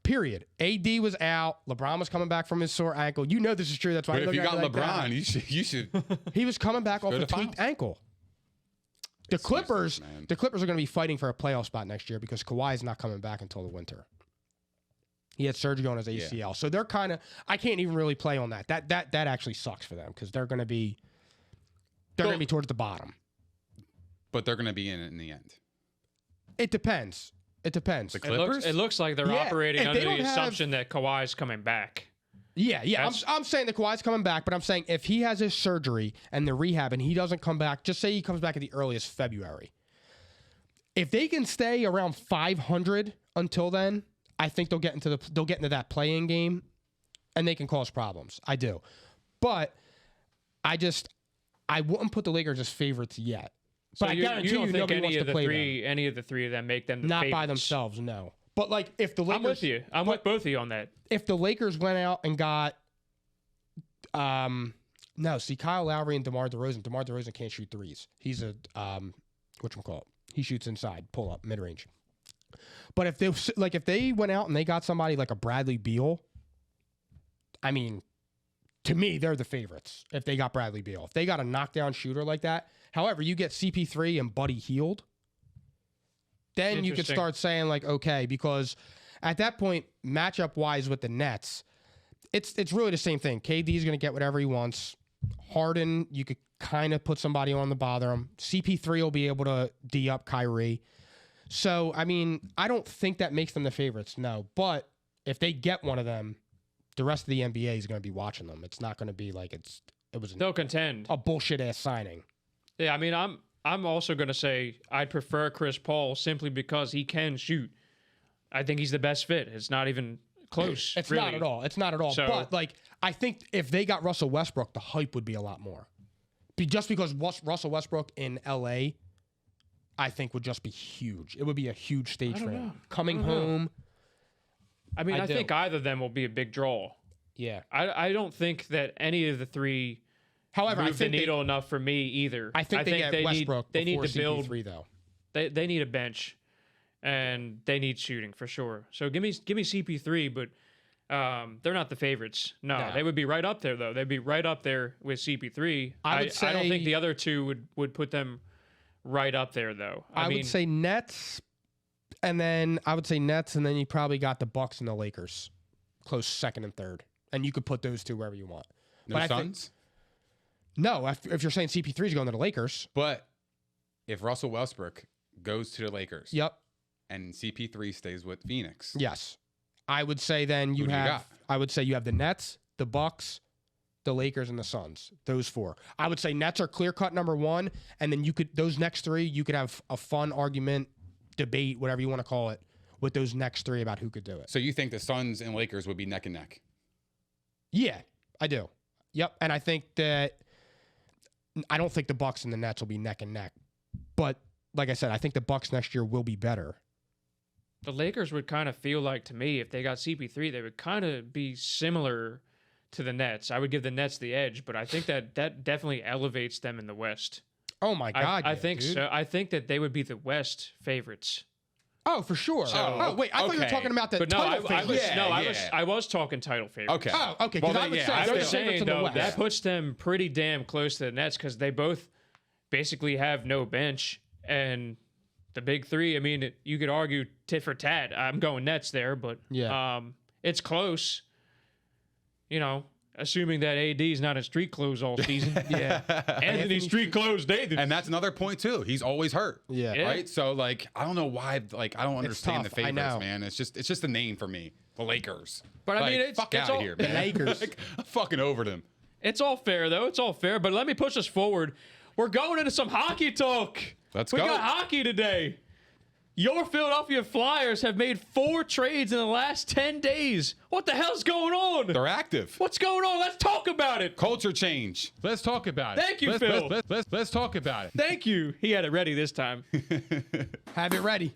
Period. AD was out. LeBron was coming back from his sore ankle. You know this is true. That's why. But if you got LeBron, you should. He was coming back off a tweaked ankle. The Clippers are going to be fighting for a playoff spot next year because Kawhi is not coming back until the winter. He had surgery on his ACL, so they're kind of. I can't even really play on that. That actually sucks for them because they're going to be. They're going to be towards the bottom. But they're going to be in the end. It depends. It depends. The Clippers? It looks like they're operating under the assumption that Kawhi's coming back. Yeah. I'm saying that Kawhi's coming back, but I'm saying if he has his surgery and the rehab and he doesn't come back, just say he comes back at the earliest February. If they can stay around 500 until then, I think they'll get into that play-in game, and they can cause problems. I do, but I wouldn't put the Lakers as favorites yet. But so I guarantee you, nobody wants to play them. Any of the three of them make them the not favorites. by themselves. No, but like if the Lakers, I'm with you. I'm with both of you on that. If the Lakers went out and got, Kyle Lowry and DeMar DeRozan. DeMar DeRozan can't shoot threes. He's a whatchamacallit. He shoots inside, pull up, mid range. But if they went out and they got somebody like a Bradley Beal, I mean, to me, they're the favorites if they got Bradley Beal. If they got a knockdown shooter like that. However, you get CP3 and Buddy Hield, then you could start saying like, okay, because at that point, matchup-wise with the Nets, it's really the same thing. KD is going to get whatever he wants. Harden, you could kind of put somebody on to bother him. CP3 will be able to D up Kyrie. So, I mean, I don't think that makes them the favorites, no. But if they get one of them, the rest of the NBA is going to be watching them. It's not going to be like they'll contend. A bullshit-ass signing. Yeah, I mean, I'm also going to say I'd prefer Chris Paul simply because he can shoot. I think he's the best fit. It's not even close. It's really. not at all. It's not at all. So, but, like, I think if they got Russell Westbrook, the hype would be a lot more. Just because Russell Westbrook in L.A., I think would just be huge. It would be a huge stage for him. Coming home. I mean, I think either of them will be a big draw. Yeah. I don't think that any of the three move the needle enough for me either. I think they get Westbrook they need before to build CP3, though. They need a bench, and they need shooting for sure. So give me CP3, but they're not the favorites. No, they would be right up there though. They'd be right up there with CP3. I don't think the other two would put them right up there though. I mean, would say Nets, and then you probably got the Bucks and the Lakers, close second and third, and you could put those two wherever you want. No Suns? No, if you're saying CP3 is going to the Lakers. But if Russell Westbrook goes to the Lakers, yep, and CP3 stays with Phoenix, yes, I would say then you have the Nets, the Bucks, the Lakers, and the Suns. Those four. I would say Nets are clear cut number one, and then those next three you could have a fun argument, debate, whatever you want to call it, with those next three about who could do it. So you think the Suns and Lakers would be neck and neck? Yeah, I do. Yep, and I think that. I don't think the Bucks and the Nets will be neck and neck, but like I said, I think the Bucks next year will be better. The Lakers would kind of feel like, to me, if they got CP3, they would kind of be similar to the Nets. I would give the Nets the edge, but I think that definitely elevates them in the West. Oh my God! I think so. I think that they would be the West favorites. Oh, for sure. Wait, I thought you were talking about the title favorites. I was talking title favorites. Okay. Oh, okay. Well, I was saying though that puts them pretty damn close to the Nets because they both basically have no bench, and the big three. I mean, you could argue tit for tat. I'm going Nets there, but it's close. You know, assuming that AD's not in street clothes all season. Yeah. Anthony street clothes David. And that's another point too. He's always hurt. Yeah. Right? So like I don't know why I don't understand the tough. I favorites, know. man. It's just a name for me. The Lakers. But I mean it's fuck out of here, man. The Lakers. I'm fucking over them. It's all fair though. It's all fair. But let me push us forward. We're going into some hockey talk. Let's we go. got hockey today. Your Philadelphia Flyers have made 4 trades in the last 10 days. What the hell's going on? They're active. What's going on? Let's talk about it. Culture change. Let's talk about it. Thank you, Phil. Let's talk about it. Thank you. He had it ready this time. Have it ready.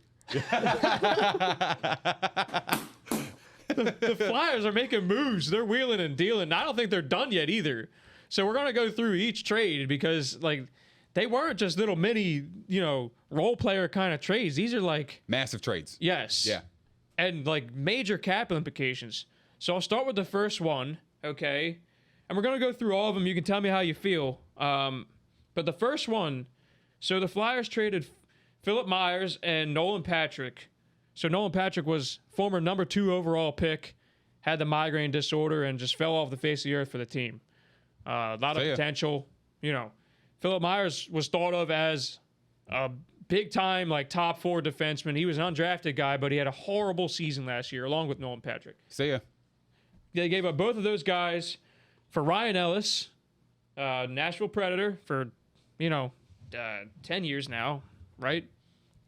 The Flyers are making moves. They're wheeling and dealing. I don't think they're done yet either. So we're going to go through each trade because, like, they weren't just little mini, role player kind of trades. These are like Massive trades. yes. Yeah. And like major cap implications. So I'll start with the first one, okay? And we're going to go through all of them. You can tell me how you feel. But the first one, so the Flyers traded Philip Myers and Nolan Patrick. So Nolan Patrick was former number 2 overall pick, had the migraine disorder, and just fell off the face of the earth for the team. A lot of potential, Philip Myers was thought of as a big-time, like, top 4 defenseman. He was an undrafted guy, but he had a horrible season last year, along with Nolan Patrick. See ya. They gave up both of those guys for Ryan Ellis, Nashville Predator, for, 10 years now, right?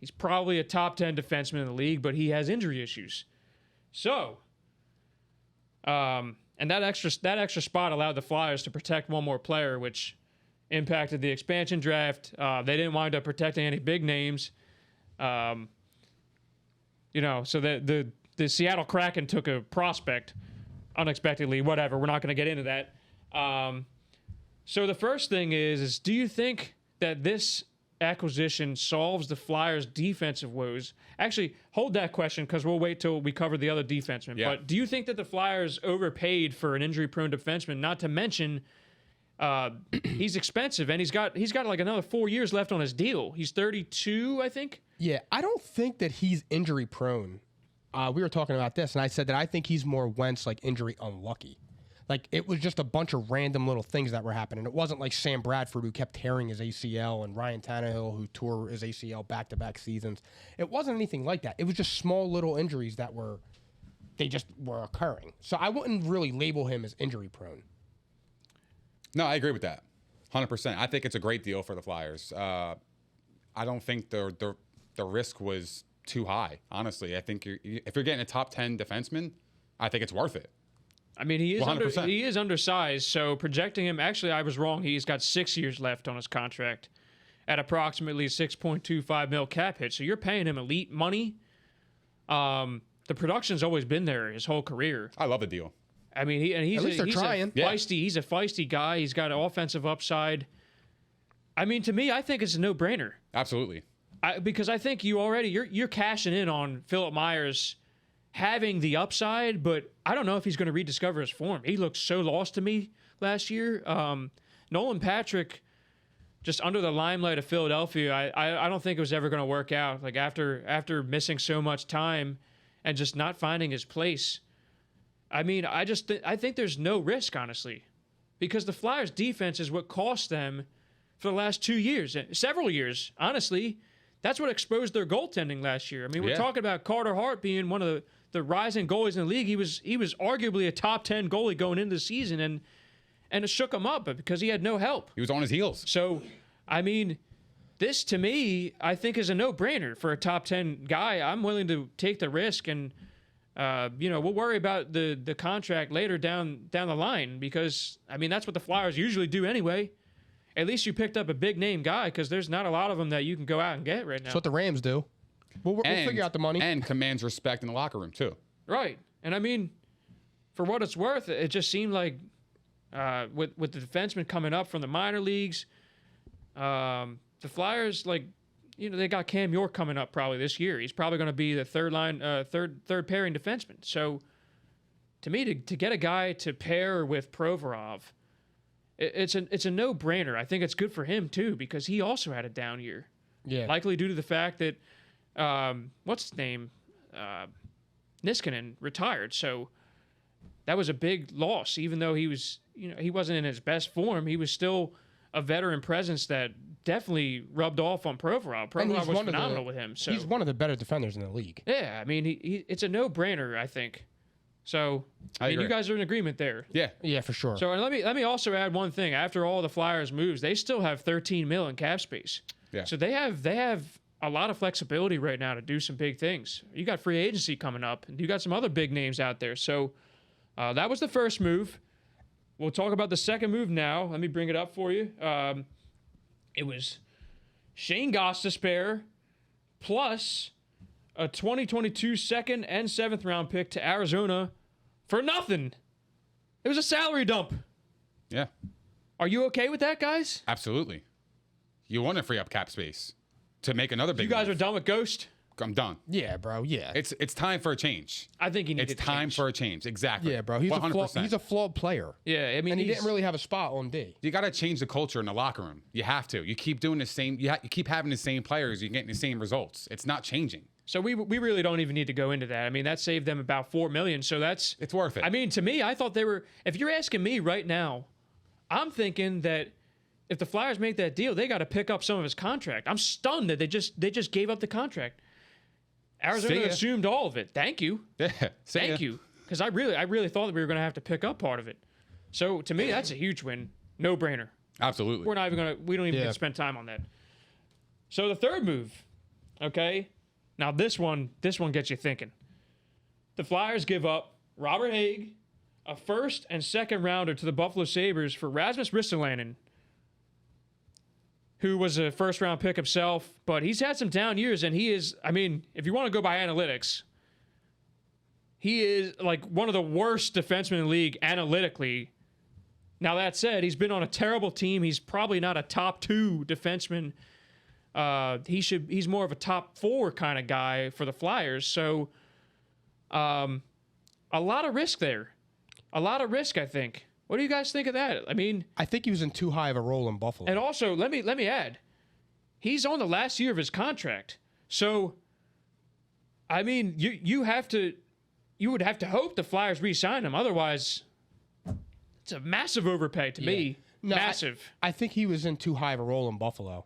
He's probably a top 10 defenseman in the league, but he has injury issues. So, and that extra spot allowed the Flyers to protect one more player, which impacted the expansion draft. They didn't wind up protecting any big names. So the Seattle Kraken took a prospect unexpectedly. Whatever, we're not going to get into that. So the first thing is do you think that this acquisition solves the Flyers' defensive woes? Actually, hold that question because we'll wait till we cover the other defensemen. Yeah. But do you think that the Flyers overpaid for an injury-prone defenseman? Not to mention, he's expensive and he's got like another 4 years left on his deal. He's 32, I think. Yeah, I don't think that he's injury prone. We were talking about this, and I said that I think he's more Wentz, like injury unlucky. Like it was just a bunch of random little things that were happening. It wasn't like Sam Bradford, who kept tearing his ACL, and Ryan Tannehill, who tore his ACL back-to-back seasons. It wasn't anything like that. It was just small little injuries that were occurring. So I wouldn't really label him as injury prone. No, I agree with that. 100%. I think it's a great deal for the Flyers. I don't think the risk was too high, honestly. I think if you're getting a top 10 defenseman, I think it's worth it. I mean, he is 100%. he is undersized, so projecting him, actually I was wrong. He's got 6 years left on his contract at approximately $6.25 million cap hit. So you're paying him elite money. The production's always been there his whole career. I love the deal. I mean, he's trying. He's a feisty guy. He's got an offensive upside. I mean, to me, I think it's a no-brainer. Absolutely. Because I think you're cashing in on Philip Myers having the upside, but I don't know if he's going to rediscover his form. He looked so lost to me last year. Nolan Patrick, just under the limelight of Philadelphia, I don't think it was ever going to work out. Like after missing so much time and just not finding his place. I mean, I think there's no risk, honestly, because the Flyers' defense is what cost them for the last 2 years, several years, honestly. That's what exposed their goaltending last year. I mean, we're talking about Carter Hart being one of the rising goalies in the league. He was arguably a top 10 goalie going into the season, and it shook him up because he had no help. He was on his heels. So, I mean, this to me, I think is a no-brainer for a top 10 guy. I'm willing to take the risk, and we'll worry about the contract later down the line because, I mean, that's what the Flyers usually do anyway. At least you picked up a big-name guy because there's not a lot of them that you can go out and get right now. That's what the Rams do. We'll figure out the money. And commands respect in the locker room, too. Right. And, I mean, for what it's worth, it just seemed like with the defensemen coming up from the minor leagues, the Flyers, they got Cam York coming up probably this year. He's probably going to be the third pairing defenseman. So, to me, to get a guy to pair with Provorov, it's a no-brainer. I think it's good for him too because he also had a down year. Yeah, likely due to the fact that what's his name, Niskanen retired. So that was a big loss. Even though he was, he wasn't in his best form, he was still a veteran presence that definitely rubbed off on Provorov. Provorov was phenomenal with him. So he's one of the better defenders in the league. Yeah, I mean, it's a no-brainer. I think. So, I mean, you guys are in agreement there. Yeah, for sure. So, and let me also add one thing. After all the Flyers moves, they still have $13 million in cap space. Yeah. So they have a lot of flexibility right now to do some big things. You got free agency coming up, and you got some other big names out there. So that was the first move. We'll talk about the second move now. Let me bring it up for you. It was Shane Gostisbehere plus a 2022 second and seventh round pick to Arizona for nothing. It was a salary dump. Yeah. Are you okay with that, guys? Absolutely. You want to free up cap space to make another big You guys move. are done with Ghost? I'm done. Yeah, bro. Yeah. It's time for a change. I think he needed It's time change. for a change. Exactly. Yeah, bro. He's 100%. he's a flawed player. Yeah, I mean, And he he's- didn't really have a spot on D. You got to change the culture in the locker room. You have to. You keep doing the same. You keep having the same players. You're getting the same results. It's not changing. So we really don't even need to go into that. I mean, that saved them about $4 million. So that's It's worth it. I mean, to me, I thought they were. If you're asking me right now, I'm thinking that if the Flyers make that deal, they got to pick up some of his contract. I'm stunned that they just gave up the contract. Arizona See ya. assumed all of it. Thank you, Yeah. thank you, because I really thought that we were going to have to pick up part of it. So to me, that's a huge win, no brainer. Absolutely. We don't even get to spend time on that. So the third move, okay. Now this one gets you thinking. The Flyers give up Robert Haig, a first and second rounder to the Buffalo Sabres for Rasmus Ristolainen, who was a first round pick himself, but he's had some down years, and he is, I mean, if you want to go by analytics, he is like one of the worst defensemen in the league analytically. Now that said, he's been on a terrible team. He's probably not a top 2 defenseman. He's more of a top 4 kind of guy for the Flyers. So a lot of risk there. A lot of risk, I think. What do you guys think of that? I mean, I think he was in too high of a role in Buffalo. and also let me add, he's on the last year of his contract. So I mean, you would have to hope the Flyers re-sign him. Otherwise, it's a massive overpay to me. No, Massive. I think he was in too high of a role in Buffalo.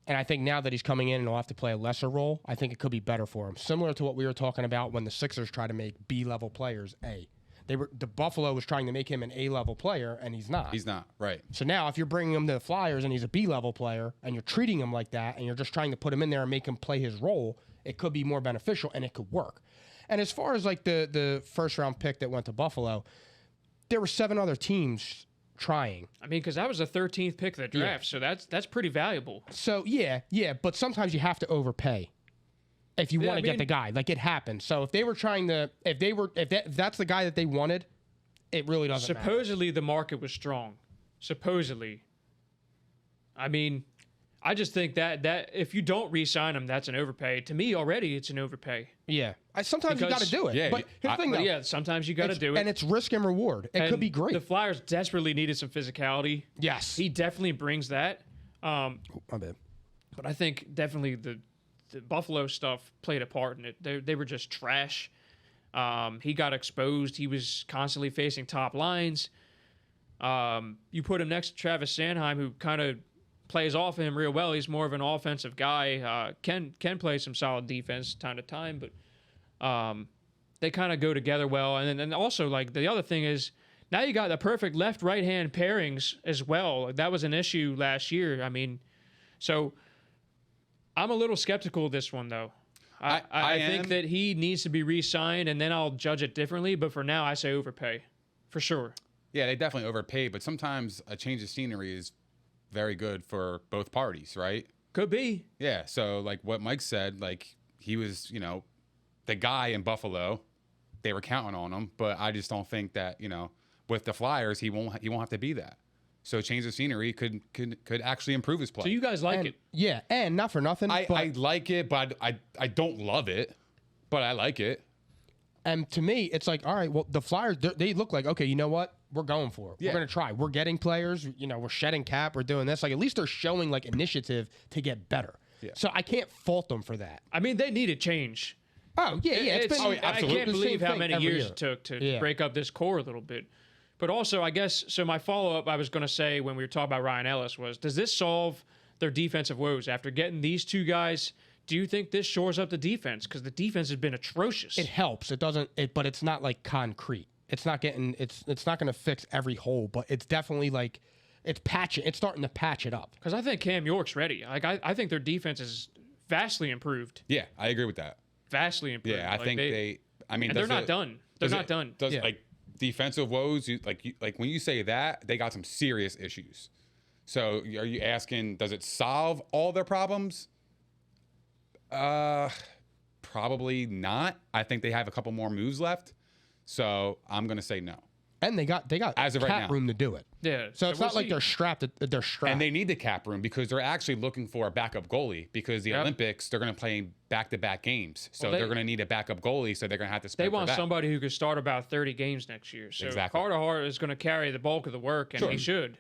And I think now that he's coming in and he'll have to play a lesser role, I think it could be better for him. Similar to what we were talking about when the Sixers tried to make B-level players A. The Buffalo was trying to make him an A-level player, and he's not. He's not. Right. So now if you're bringing him to the Flyers and he's a B-level player and you're treating him like that and you're just trying to put him in there and make him play his role, it could be more beneficial and it could work. And as far as like the first-round pick that went to Buffalo, there were 7 other teams trying. I mean, because that was the 13th pick of the draft, so that's pretty valuable. So yeah, but sometimes you have to overpay if you want to get the guy. Like it happens. So if they were trying to, if that's the guy that they wanted, it really doesn't matter. Supposedly the market was strong. Supposedly. I mean, I just think that if you don't re-sign him, that's an overpay. To me, already it's an overpay. Yeah, sometimes you got to do it. Yeah, but here's the thing, though. Yeah, sometimes you got to do it. And it's risk and reward. It could And be great. The Flyers desperately needed some physicality. Yes. He definitely brings that. My bad. But I think definitely the Buffalo stuff played a part in it. They were just trash. He got exposed. He was constantly facing top lines. You put him next to Travis Sanheim, who kind of plays off of him real well. He's more of an offensive guy. Can play some solid defense time to time, but they kind of go together well. And then also, like, the other thing is now you got the perfect left-right hand pairings as well. That was an issue last year. I mean, so I'm a little skeptical of this one, though. I think that he needs to be re-signed, and then I'll judge it differently. But for now, I say overpay, for sure. Yeah, they definitely overpay, but sometimes a change of scenery is very good for both parties, right? Could be. Yeah. So like what Mike said, like he was, the guy in Buffalo. They were counting on him, but I just don't think that, with the Flyers, he won't have to be that. So change of scenery could actually improve his play. So you guys like it? Yeah, and not for nothing. I like it, but I don't love it, but I like it. And to me, it's like, all right, well, the Flyers, they look like, okay, you know what? We're going for it. Yeah. We're going to try. We're getting players. We're shedding cap. We're doing this. Like, at least they're showing, like, initiative to get better. Yeah. So I can't fault them for that. I mean, they need a change. Oh, yeah. It's been, I absolutely. can't the believe same how thing many every years year. it took to break up this core a little bit. But also, I guess, so my follow-up I was going to say when we were talking about Ryan Ellis was, does this solve their defensive woes? After getting these two guys, do you think this shores up the defense? Because the defense has been atrocious. It helps. It doesn't, but it's not, like, concrete. It's not getting, it's not going to fix every hole, but it's definitely, like, it's patching. It's starting to patch it up. Because I think Cam York's ready. Like I think their defense is vastly improved. Yeah, I agree with that. Vastly improved. Yeah, I think they. I mean, And they're not done. They're not done. Does like defensive woes? Like when you say that, they got some serious issues. So are you asking, does it solve all their problems? Probably not. I think they have a couple more moves left. So I'm gonna say no. And they got As of right cap now. room to do it. Yeah. So it's we'll not like see. they're strapped. They're strapped. And they need the cap room because they're actually looking for a backup goalie because the Olympics, they're going to play back-to-back games. So they're going to need a backup goalie, so they're going to have to spend They want for that. somebody who could start about 30 games next year. So Exactly. Carter Hart is going to carry the bulk of the work, and Sure. he should.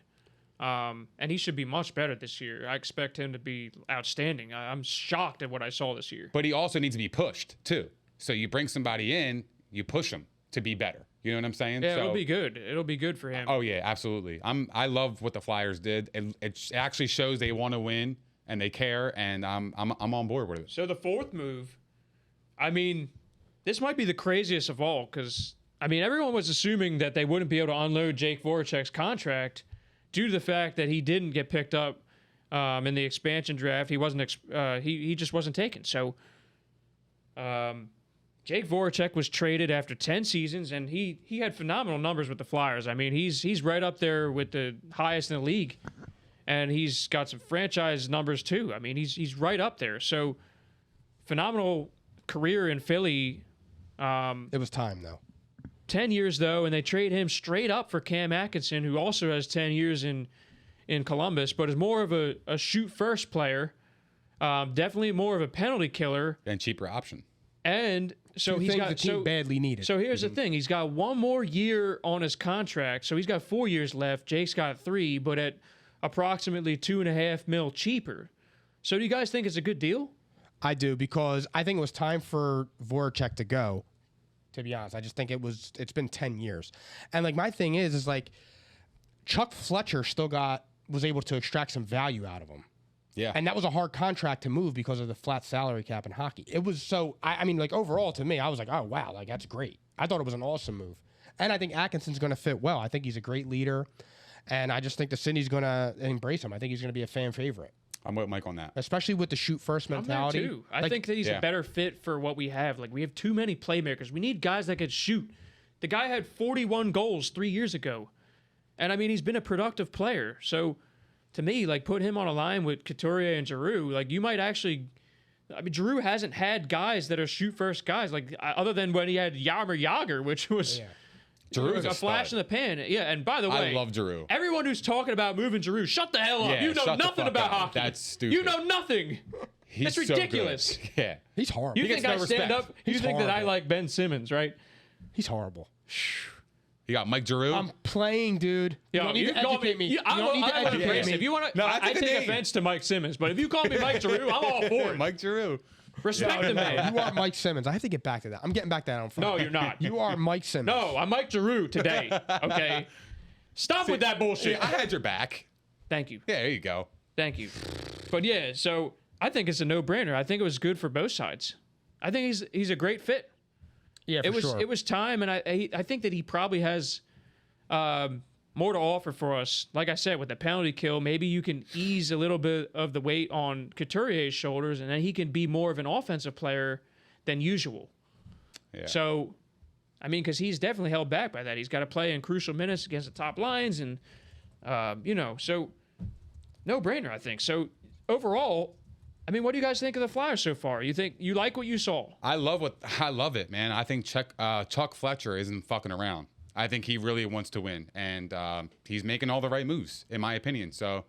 And he should be much better this year. I expect him to be outstanding. I'm shocked at what I saw this year. But he also needs to be pushed, too. So you bring somebody in, you push them to be better. You know what I'm saying? Yeah, so, it'll be good. It'll be good for him. Oh, yeah, absolutely. I love what the Flyers did. It actually shows they want to win and they care, and I'm on board with it. So the fourth move, I mean, this might be the craziest of all because, I mean, everyone was assuming that they wouldn't be able to unload Jake Voracek's contract due to the fact that he didn't get picked up in the expansion draft. He wasn't. He just wasn't taken. So Jake Voracek was traded after 10 seasons, and he had phenomenal numbers with the Flyers. I mean, he's right up there with the highest in the league, and he's got some franchise numbers too. I mean, he's right up there. So phenomenal career in Philly. It was time though. 10 years though, and they trade him straight up for Cam Atkinson, who also has 10 years in Columbus, but is more of a shoot first player. Definitely more of a penalty killer, And cheaper option. and so Two he's things got the team badly needed. So here's the thing: he's got one more year on his contract, so he's got 4 years left. Jake's got 3, but at approximately $2.5 million cheaper. So do you guys think it's a good deal? I do, because I think it was time for Voracek to go. To be honest, I just think it's been 10 years. And like my thing is like Chuck Fletcher still was able to extract some value out of him. Yeah. And that was a hard contract to move because of the flat salary cap in hockey. It was so, I mean, like overall to me, I was like, oh, wow, like that's great. I thought it was an awesome move. And I think Atkinson's going to fit well. I think he's a great leader. And I just think the city's going to embrace him. I think he's going to be a fan favorite, I'm with Mike on that. especially with the shoot first mentality. I'm there too. I Like, think that he's Yeah. a better fit for what we have. Like we have too many playmakers. We need guys that could shoot. The guy had 41 goals 3 years ago, and I mean he's been a productive player. So to me, like put him on a line with Couturier and Giroux. Like you might actually. I mean, Giroux hasn't had guys that are shoot first guys, like other than when he had Jaromir Jagr, which was. Yeah. Giroux It was is a a flash stud. in the pan. Yeah, and by the way, I love Giroux. everyone who's talking about moving Giroux, shut the hell up. Yeah, You know shut the nothing fuck about up. hockey. That's stupid. You know nothing. He's That's so good. ridiculous. Yeah. He's horrible. You gets think no I stand respect. up? You He's think that I horrible. like Ben Simmons, right? He's horrible. You got Mike Giroux. I'm playing, dude. You don't need to call educate me. You, You don't need to I'm educate embrace it. me. If you want to, No, I I think the take name. offense to Mike Simmons, but if you call me Mike Giroux, I'm all for it. Mike Giroux. Respect the man. You are Mike Simmons. I have to get back to that. I'm getting back to that on Friday. No, you're not. You are Mike Simmons. No, I'm Mike Giroux today. Okay, stop with that bullshit. Yeah, I had your back. Thank you. Yeah, there you go. Thank you. But yeah, so I think it's a no-brainer. I think it was good for both sides. I think he's a great fit. Yeah, for sure. It was time, and I think that he probably has more to offer for us. Like I said, with the penalty kill, maybe you can ease a little bit of the weight on Couturier's shoulders, and then he can be more of an offensive player than usual. Yeah. So, I mean, because he's definitely held back by that. He's got to play in crucial minutes against the top lines, and so no brainer, I think. So overall, I mean, what do you guys think of the Flyers so far? You like what you saw? I love it, man. I think Chuck Fletcher isn't fucking around. I think he really wants to win, and he's making all the right moves, in my opinion. So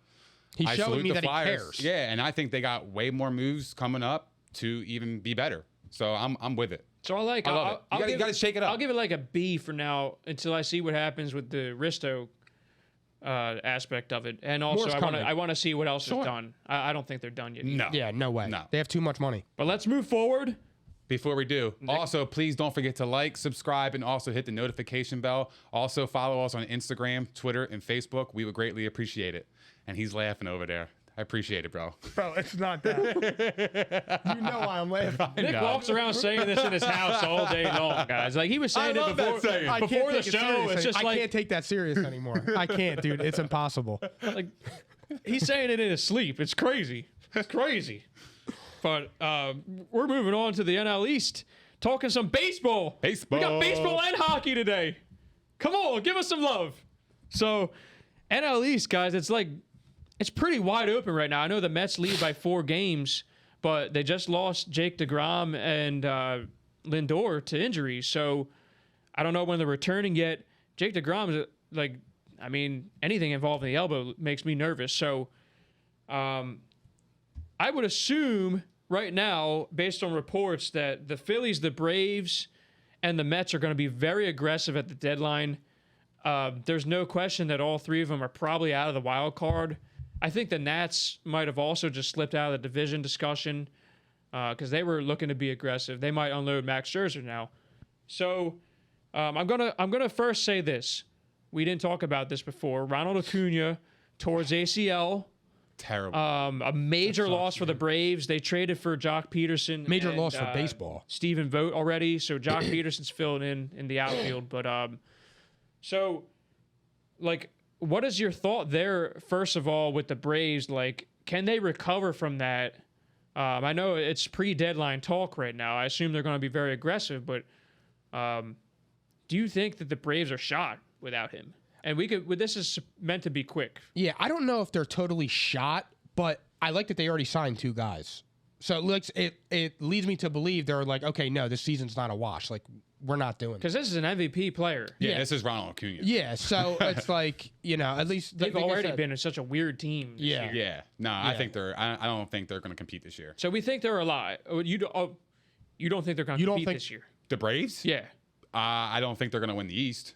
He's I showing salute me the that Flyers. he cares. Yeah, and I think they got way more moves coming up to even be better. So I'm with it. So I like. I love it. You gotta shake it up. I'll give it like a B for now until I see what happens with the Risto aspect of it, and also More's I coming. want to see what else is done. I don't think they're done yet. No. Yeah, no way. No. They have too much money. But let's move forward. Before we do, also please don't forget to like, subscribe, and also hit the notification bell. Also follow us on Instagram, Twitter, and Facebook. We would greatly appreciate it. And he's laughing over there. I appreciate it, bro. Bro, it's not that. You know why I'm laughing. Nick know. walks around saying this in his house all day long, guys. Like he was saying I it love that before, saying. I can't before the take it show. serious It's just I like can't take that serious anymore. I can't, dude. It's impossible. he's saying it in his sleep. It's crazy. It's crazy. But we're moving on to the NL East, talking some baseball. Baseball. We got baseball and hockey today. Come on, give us some love. So, NL East, guys, it's pretty wide open right now. I know the Mets lead by 4 games, but they just lost Jake DeGrom and Lindor to injuries. So, I don't know when they're returning yet. Jake DeGrom is anything involving the elbow makes me nervous. So, I would assume right now, based on reports, that the Phillies, the Braves, and the Mets are going to be very aggressive at the deadline. There's no question that all 3 of them are probably out of the wild card. I think the Nats might have also just slipped out of the division discussion because they were looking to be aggressive. They might unload Max Scherzer now. So I'm gonna first say this. We didn't talk about this before. Ronald Acuna towards ACL. Terrible. A major loss for the Braves. They traded for Jock Peterson. Major loss for baseball. Stephen Vogt already. So Jock Peterson's filling in the outfield. But what is your thought there, first of all, with the Braves? Like, can they recover from that? I know it's pre-deadline talk right now. I assume they're going to be very aggressive, but do you think that the Braves are shot without him? And this is meant to be quick. Yeah, I don't know if they're totally shot, but I like that they already signed 2 guys. So it leads me to believe they're like, okay, no, this season's not a wash. Like, we're not doing because this is an MVP player. Yeah, this is Ronald Acuna. Yeah, so it's like, at least they've already been in such a weird team. Yeah, yeah. No, I think I don't think they're going to compete this year. So we think they're alive. You don't think they're going to compete this year? The Braves? Yeah. I don't think they're going to win the East.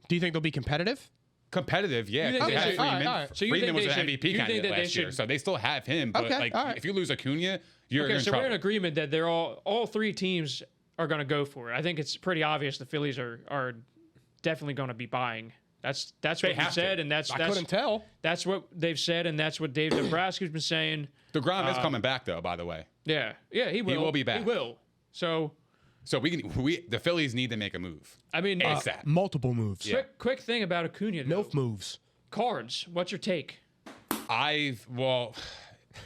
Do you think they'll be competitive? Competitive, yeah. You think They they had should- Freeman. all right. So you Freeman think was they an should- MVP you think candidate that they last year, should- so they still have him. But Okay, all right. if you lose Acuna, you're in So trouble. we're in agreement that they're all 3 teams are going to go for it. I think it's pretty obvious the Phillies are definitely going to be buying. That's what They you have said, to. and that's Couldn't tell. That's what they've said, and that's what Dave Dombrowski's been saying. DeGrom is coming back though, by the way. Yeah, he will. He will be back. He will. So the Phillies need to make a move. I mean, ASAP. Multiple moves. Yeah. quick thing about Acuna. though. MILF moves. Cards. What's your take?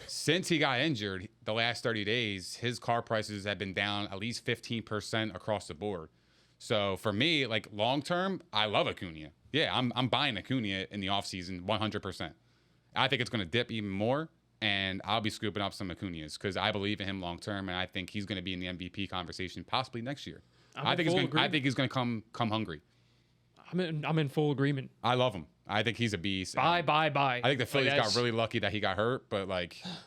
Since he got injured, the last 30 days, his car prices have been down at least 15% across the board. So for me, like long term, I love Acuna. Yeah, I'm buying Acuna in the offseason 100%. I think it's going to dip even more, and I'll be scooping up some Acunas because I believe in him long term, and I think he's going to be in the MVP conversation possibly next year. I think he's going to come hungry. I'm in full agreement. I love him. I think he's a beast. Bye. I think the Phillies got really lucky that he got hurt, but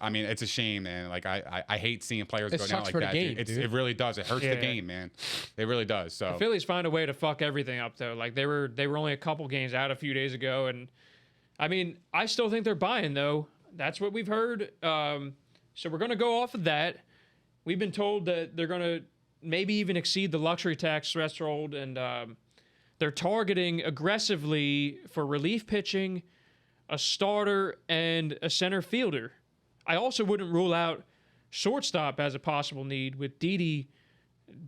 it's a shame, man. Like I hate seeing players go down sucks like for the that. game, dude. dude. It really does. It hurts the game, man. It really does. So The Phillies find a way to fuck everything up, though. Like they were only a couple games out a few days ago, and I mean, I still think they're buying though. That's what we've heard. So we're gonna go off of that. We've been told that they're gonna maybe even exceed the luxury tax threshold, and they're targeting aggressively for relief pitching, a starter, and a center fielder. I also wouldn't rule out shortstop as a possible need, with Didi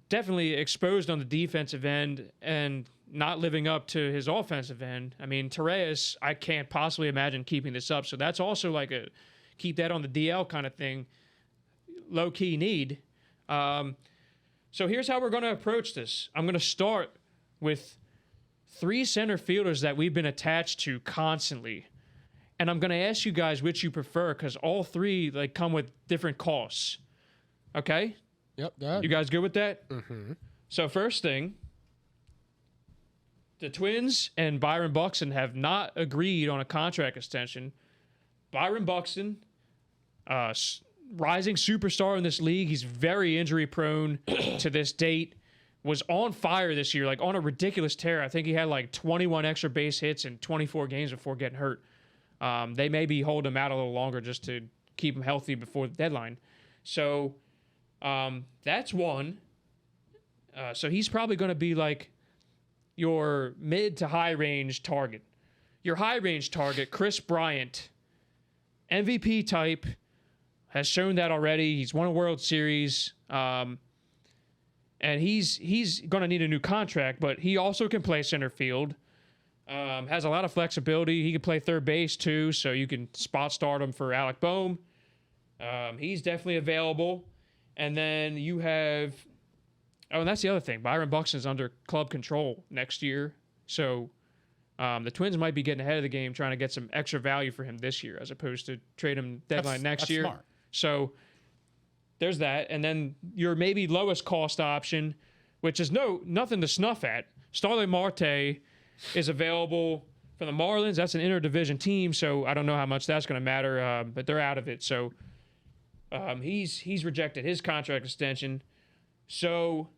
definitely exposed on the defensive end and not living up to his offensive end. I mean, Torres, I can't possibly imagine keeping this up. So that's also like a keep that on the DL kind of thing, low-key need. So here's how we're going to approach this. I'm going to start with 3 center fielders that we've been attached to constantly. And I'm going to ask you guys which you prefer because all 3 come with different costs. Okay? Yep. Go ahead. You guys good with that? Mm-hmm. So first thing, the Twins and Byron Buxton have not agreed on a contract extension. Byron Buxton, rising superstar in this league. He's very injury prone to this date. Was on fire this year, on a ridiculous tear. I think he had 21 extra base hits in 24 games before getting hurt. They maybe hold him out a little longer just to keep him healthy before the deadline. So that's one. So he's probably going to be your mid to high range target. Your high range target, Chris Bryant, MVP type, has shown that already. He's won a World Series. And he's going to need a new contract, but he also can play center field. Has a lot of flexibility. He can play third base too, so you can spot start him for Alec Boehm. He's definitely available. And then you have, and that's the other thing. Byron Buxton's under club control next year. So the Twins might be getting ahead of the game trying to get some extra value for him this year as opposed to trade him deadline next year. Smart. So there's that. And then your maybe lowest cost option, which is nothing to snuff at. Starling Marte is available for the Marlins. That's an interdivision team, so I don't know how much that's going to matter, but they're out of it. So he's rejected his contract extension. So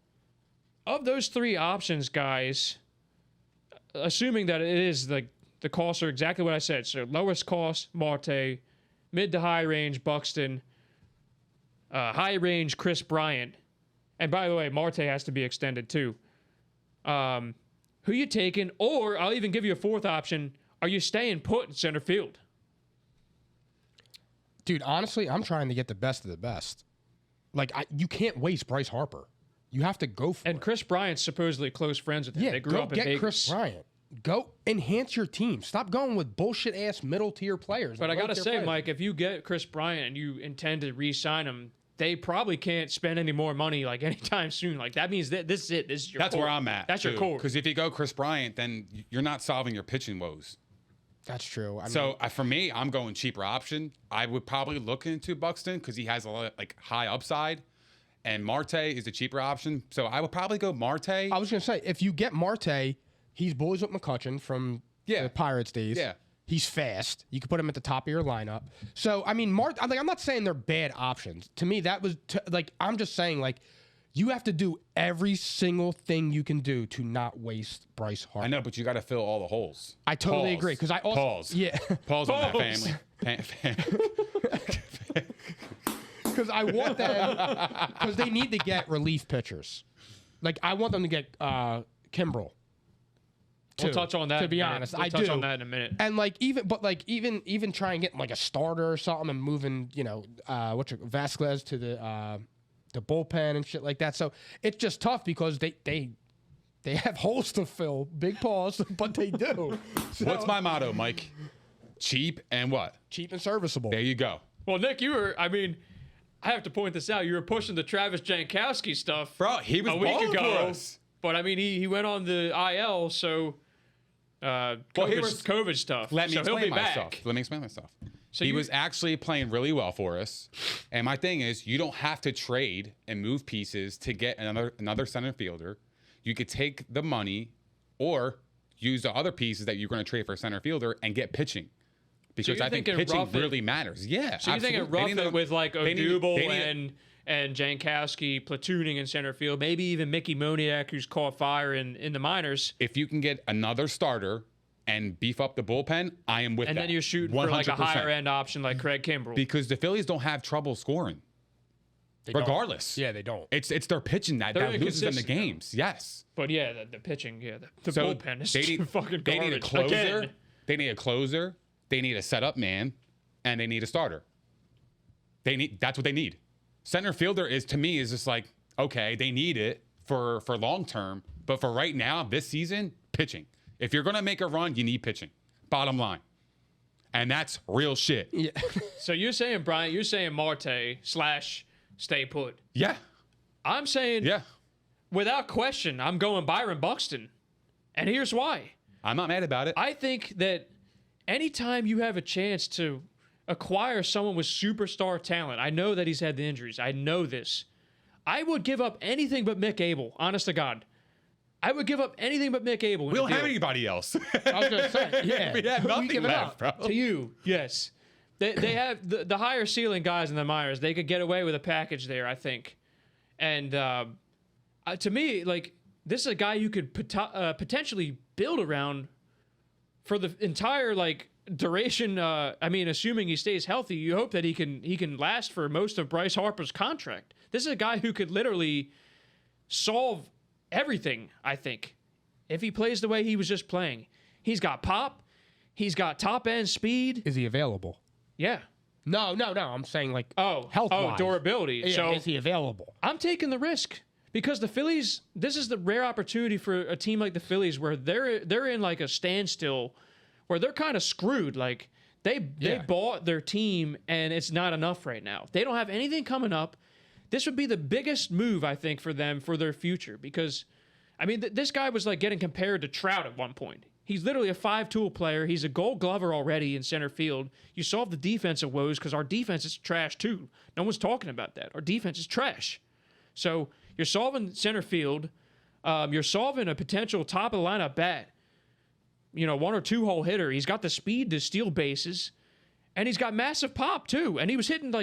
of those three options, guys, assuming that it is the costs are exactly what I said. So lowest cost, Marte, mid to high range, Buxton, high range, Chris Bryant. And by the way, Marte has to be extended too. Who you taking? Or I'll even give you a fourth option. Are you staying put in center field? Dude, honestly, I'm trying to get the best of the best. Like, you can't waste Bryce Harper. You have to go for it. And Chris Bryant's supposedly close friends with him. Yeah, They grew go up in get Vegas. Chris Bryant. Go enhance your team. Stop going with bullshit-ass middle-tier players. But I got to low-tier say, players. Mike, if you get Chris Bryant and you intend to re-sign him, they probably can't spend any more money like anytime soon. Like that means that this is it. This is your That's core. where I'm at. That's your core. Because if you go Chris Bryant, then you're not solving your pitching woes. That's true. I mean, So for me, I'm going cheaper option. I would probably look into Buxton because he has a lot of, like high upside, and Marte is the cheaper option. So I would probably go Marte. I was going to say, if you get Marte, he's boys with McCutcheon from the Pirates days. Yeah. He's fast. You could put him at the top of your lineup. So, I mean, I'm not saying they're bad options. To me, that was, I'm just saying, like, you have to do every single thing you can do to not waste Bryce Harper. I know, but you got to fill all the holes. I totally agree. Because I also. Pause. Yeah. Pause on that Pause. family. Because I want them. Because they need to get relief pitchers. Like, I want them to get Kimbrel. We'll touch on that. To be in a minute. honest, we'll I touch do. on that in a minute. And even try and get like a starter or something and moving, Vasquez to the bullpen and shit like that. So it's just tough because they have holes to fill, big paws, but they do. So, What's my motto, Mike? Cheap and what? cheap and serviceable? There you go. Well, Nick, I have to point this out. You were pushing the Travis Jankowski stuff, Bro, he was a week balling ago. for us. But I mean, he went on the IL, so COVID stuff. Let me so he'll explain be myself. back. Let me explain myself. So he was actually playing really well for us. And my thing is, you don't have to trade and move pieces to get another center fielder. You could take the money or use the other pieces that you're going to trade for a center fielder and get pitching. Because you're I think thinking pitching rough it- really matters. Yeah, So you think it absolutely. rough it with like Odubel they need- and Jankowski platooning in center field, maybe even Mickey Moniak, who's caught fire in the minors, if you can get another starter and beef up the bullpen, I am with and that. then you're shooting for like a 100%. higher end option like Craig Kimbrel. Because the Phillies don't have trouble scoring, They don't. regardless. Yeah, they don't. It's their pitching that They're loses them the inconsistent, though. games. Yes. But yeah, the pitching, the So bullpen is they need, fucking they garbage. need a closer. Again. They need a closer. They need a setup man, and they need a starter. That's what they need. Center fielder is just like, okay, they need it for long term, but for right now, this season, pitching. If you're gonna make a run, you need pitching. Bottom line, and that's real shit. Yeah. So you're saying, Bryant, you're saying Marte / stay put. Yeah, I'm saying, yeah. without question, I'm going Byron Buxton. And here's why. I'm not mad about it. I think that anytime you have a chance to acquire someone with superstar talent, I know that he's had the injuries. I know this. I would give up anything but Mick Abel, honest to God. I would give up anything but Mick Abel. We don't have anybody else. I was gonna say, yeah. We have Who you nothing giving left, up? bro. To you, yes. They have the higher ceiling guys in the minors. They could get away with a package there, I think. And to me, like, this is a guy you could potentially build around for the entire, like, duration. Assuming he stays healthy, you hope that he can last for most of Bryce Harper's contract. This is a guy who could literally solve everything, I think, if he plays the way he was just playing. He's got pop. He's got top-end speed. Is he available? Yeah. No. I'm saying like health. Durability. Yeah, So is he available? I'm taking the risk because the Phillies, this is the rare opportunity for a team like the Phillies where they're in like a standstill where they're kind of screwed. Like They Yeah. bought their team, and it's not enough right now. They don't have anything coming up. This would be the biggest move, I think, for them for their future because, I mean, this guy was like getting compared to Trout at one point. He's literally a 5-tool player. He's a Gold Glover already in center field. You solve the defensive woes because our defense is trash too. No one's talking about that. Our defense is trash. So you're solving center field. You're solving a potential top of the lineup bat. 1 or 2 hole hitter. He's got the speed to steal bases, and he's got massive pop too. And he was hitting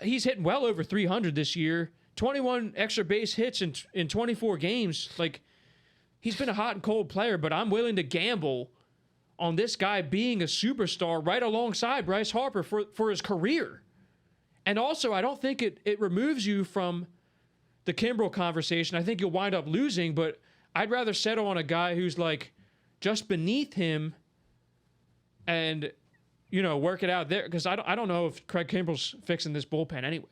he's hitting well over 300 this year. 21 extra base hits in 24 games. Like, he's been a hot and cold player, but I'm willing to gamble on this guy being a superstar right alongside Bryce Harper for his career. And also, I don't think it removes you from the Kimbrel conversation. I think you'll wind up losing, but I'd rather settle on a guy who's like just beneath him and, work it out there. Because I don't know if Craig Kimbrel's fixing this bullpen anyway.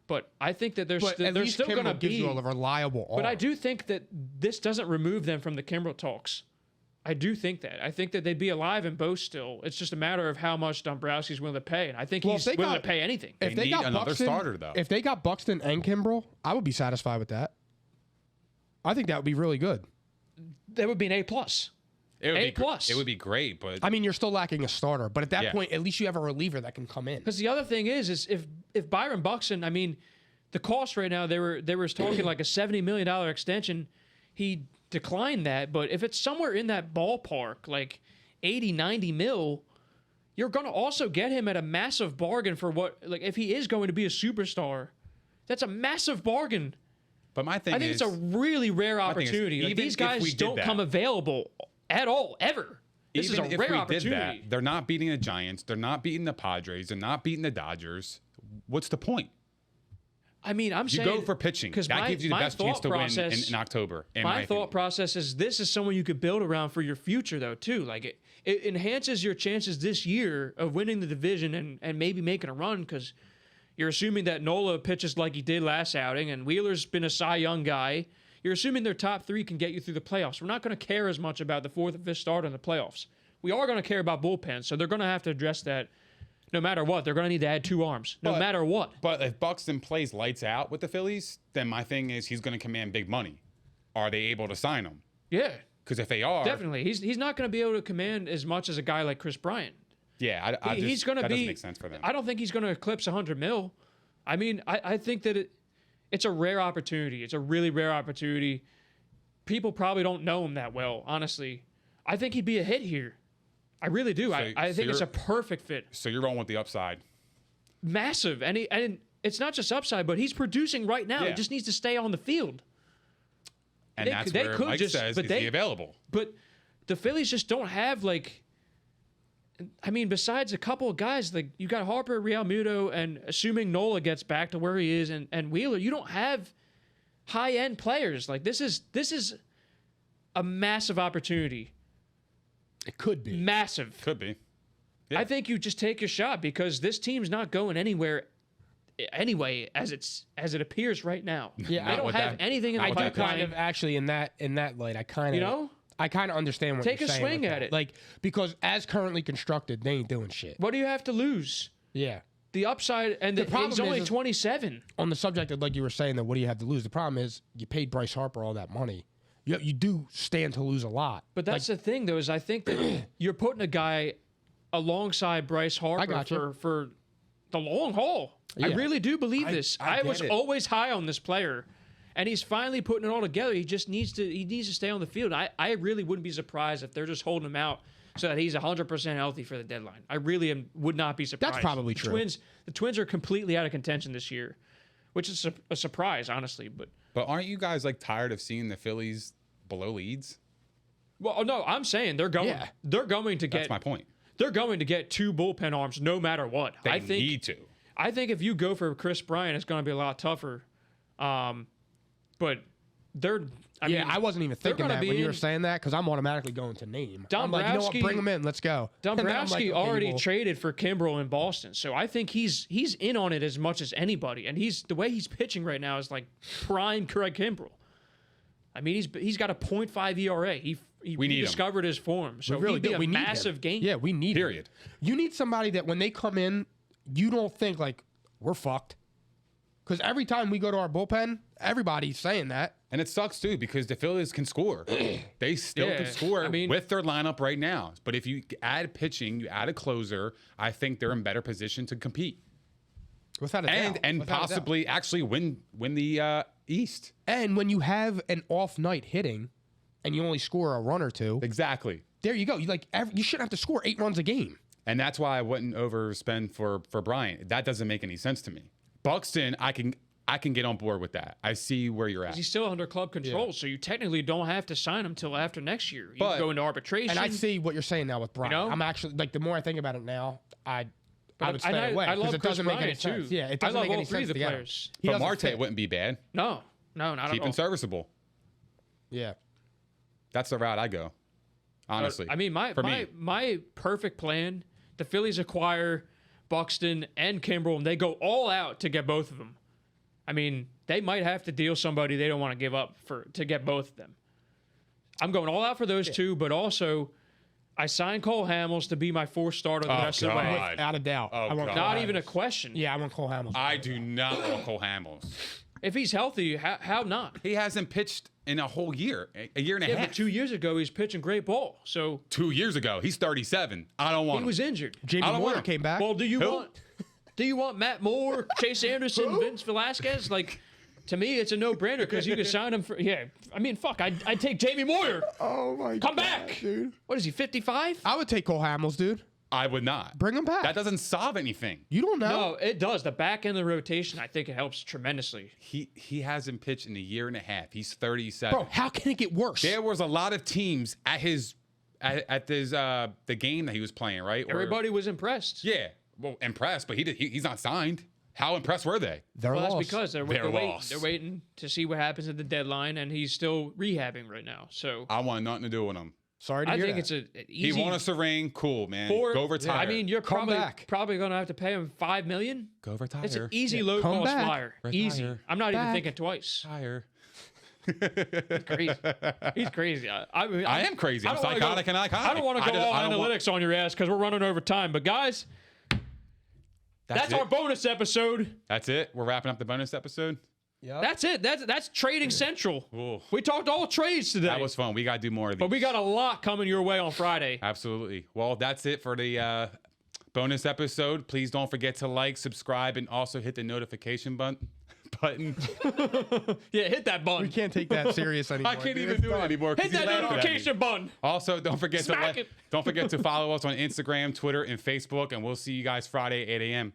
But I think that there's still going to be. Gives you a reliable arm. But I do think that this doesn't remove them from the Kimbrel talks. I do think that. I think that they'd be alive in both still. It's just a matter of how much Dombrowski's willing to pay, and I think he's willing to pay anything. They need another starter, though. If they got Buxton and Kimbrel, I would be satisfied with that. I think that would be really good. That would be an A+. A+. It would be great, but I mean, you're still lacking a starter, but at that point, at least you have a reliever that can come in. Because the other thing is if Byron Buxton, I mean, the cost right now, they were talking like a $70 million extension. He declined that, but if it's somewhere in that ballpark, like 80, 90 mil, you're going to also get him at a massive bargain for what, like, if he is going to be a superstar, that's a massive bargain. But my thing I think it's a really rare opportunity. Like, these guys don't come available at all, ever. This is a rare opportunity. They're not beating the Giants. They're not beating the Padres. They're not beating the Dodgers. What's the point? I mean, I'm saying you go for pitching. That gives you the best chance to win in October. My thought process is this is someone you could build around for your future, though, too. Like, it enhances your chances this year of winning the division and maybe making a run because you're assuming that Nola pitches like he did last outing and Wheeler's been a Cy Young guy. You're assuming their top 3 can get you through the playoffs. We're not going to care as much about the 4th and 5th starter in the playoffs. We are going to care about bullpens, so they're going to have to address that no matter what. They're going to need to add 2 arms, no matter what. But if Buxton plays lights out with the Phillies, then my thing is he's going to command big money. Are they able to sign him? Yeah. Because if they are... Definitely. He's not going to be able to command as much as a guy like Chris Bryant. Yeah, he's going to be... doesn't make sense for them. I don't think he's going to eclipse 100 mil. I mean, I think that it's a rare opportunity. It's a really rare opportunity. People probably don't know him that well, honestly. I think he'd be a hit here. I really do. I think it's a perfect fit. So you're going with the upside. Massive. And it's not just upside, but he's producing right now. Yeah. He just needs to stay on the field. And that's where Mike says, is he available? But the Phillies just don't have, like... I mean, besides a couple of guys, like, you got Harper, Real Muto, and assuming Nola gets back to where he is, and Wheeler, you don't have high-end players. Like, this is a massive opportunity. It could be. Massive. Could be. Yeah. I think you just take your shot because this team's not going anywhere anyway as it appears right now. Yeah, they don't have anything in the pipeline. I do kind of actually in that light. I kind of I kind of understand what you're saying. Take a swing at it. Like, because as currently constructed, they ain't doing shit. What do you have to lose? Yeah. The upside, and the problem he's only 27. On the subject of, like you were saying, that what do you have to lose? The problem is you paid Bryce Harper all that money. You do stand to lose a lot. But that's the thing, though, is I think that you're putting a guy alongside Bryce Harper for the long haul. Yeah. I really do believe this. I was always high on this player. And he's finally putting it all together. He just needs to stay on the field. I really wouldn't be surprised if they're just holding him out so that he's 100% healthy for the deadline. I really would not be surprised. That's probably true. The Twins are completely out of contention this year, which is a surprise, honestly. But aren't you guys like tired of seeing the Phillies below leads? Well, no, I'm saying they're going. Yeah. They're going to get. That's my point. They're going to get 2 bullpen arms no matter what. They need to. I think if you go for Chris Bryant, it's going to be a lot tougher. But they're... I wasn't even thinking that when you were saying that because I'm automatically going to name. I'm like, you know what, bring him in, let's go. Dombrowski already traded for Kimbrel in Boston, so I think he's in on it as much as anybody. And the way he's pitching right now is like prime Craig Kimbrel. I mean, he's got a .5 ERA. he We need him. rediscovered his form. So really he'd be do. a We need him. massive game. Yeah, we need him. Period. You need somebody that when they come in, you don't think like we're fucked. Because every time we go to our bullpen, everybody's saying that. And it sucks too because the Phillies can score. They still Yeah, can score I mean- with their lineup right now. But if you add pitching, you add a closer, I think they're in better position to compete Without a doubt. and Without a doubt. possibly actually win the East. And when you have an off night hitting, and you only score a run or two, Exactly. there you go. You shouldn't have to score 8 runs a game. And that's why I wouldn't overspend for Bryant. That doesn't make any sense to me. Buxton, I can get on board with that. I see where you're at. He's still under club control, so you technically don't have to sign him till after next year. You But- can go into arbitration. And I see what you're saying now with Bryant. know? I'm actually like the more I think about it now, I would and stay away I because love it Chris doesn't make any Bryant, sense. too. Yeah, it I doesn't love make all any three sense of the to get him. players. He But doesn't Marte fit. wouldn't be bad. No, not at Keep all. him serviceable. Yeah. That's the route I go. Honestly. I mean, my perfect plan, the Phillies acquire Buxton and Kimbrel, and they go all out to get both of them. I mean, they might have to deal somebody they don't want to give up to get both of them. I'm going all out for those two, but also I signed Cole Hamels to be my fourth starter the rest of the way. God. Without a doubt. Oh, I want God. Cole Not even a Hamels. question. Yeah, I want Cole Hamels. I do not want Cole Hamels. If he's healthy, how not? He hasn't pitched in a whole year, a year and a Yeah, half. but 2 years ago, he was pitching great ball. So 2 years ago, he's 37. I don't want he him. was injured. Jamie I don't want Moyer him. came back. Well, do you Who? want Matt Moore, Chase Anderson, Vince Velasquez? Like, to me, it's a no-brainer because you can sign him for. Yeah, I mean, fuck, I'd take Jamie Moyer. oh my Come back, dude. What is he, 55? I would take Cole Hamels, dude. I would not. Bring him back. That doesn't solve anything. You don't know. No, it does. The back end of the rotation, I think it helps tremendously. He hasn't pitched in a year and a half. He's 37. Bro, how can it get worse? There was a lot of teams at the game that he was playing, right? Or- Everybody was impressed. yeah, well, impressed, but he's not signed. How impressed were they? They're Well, that's lost. because they're They're waiting. lost. They're waiting to see what happens at the deadline, and he's still rehabbing right now. So I want nothing to do with him. Sorry to I hear think that. it's an He easy. won us a ring. Cool, man. four- Go retire. I mean, you're Come probably back. going to have to pay him $5 million. go retire. It's an easy low come cost back. flyer. Retire. Easy. I'm not even Back. thinking twice. retire. Crazy. He's crazy. I mean, I am crazy. I'm don't wanna psychotic and iconic. I don't want to go all I don't want- analytics on your ass because we're running over time. But guys, that's it. our bonus episode. That's it. We're wrapping up the bonus episode. That's it. That's Trading Central. Ooh. We talked all trades today. That was fun. We got to do more of these. But we got a lot coming your way on Friday. Absolutely. Well, that's it for the bonus episode. Please don't forget to like, subscribe, and also hit the notification button. Yeah, hit that button. We can't take that serious anymore. I can't dude. even It's do it done. anymore. 'cause Hit he's that laughing at me. notification button. Also, don't forget Smack it. don't forget to follow us on Instagram, Twitter, and Facebook. And we'll see you guys Friday, 8 a.m.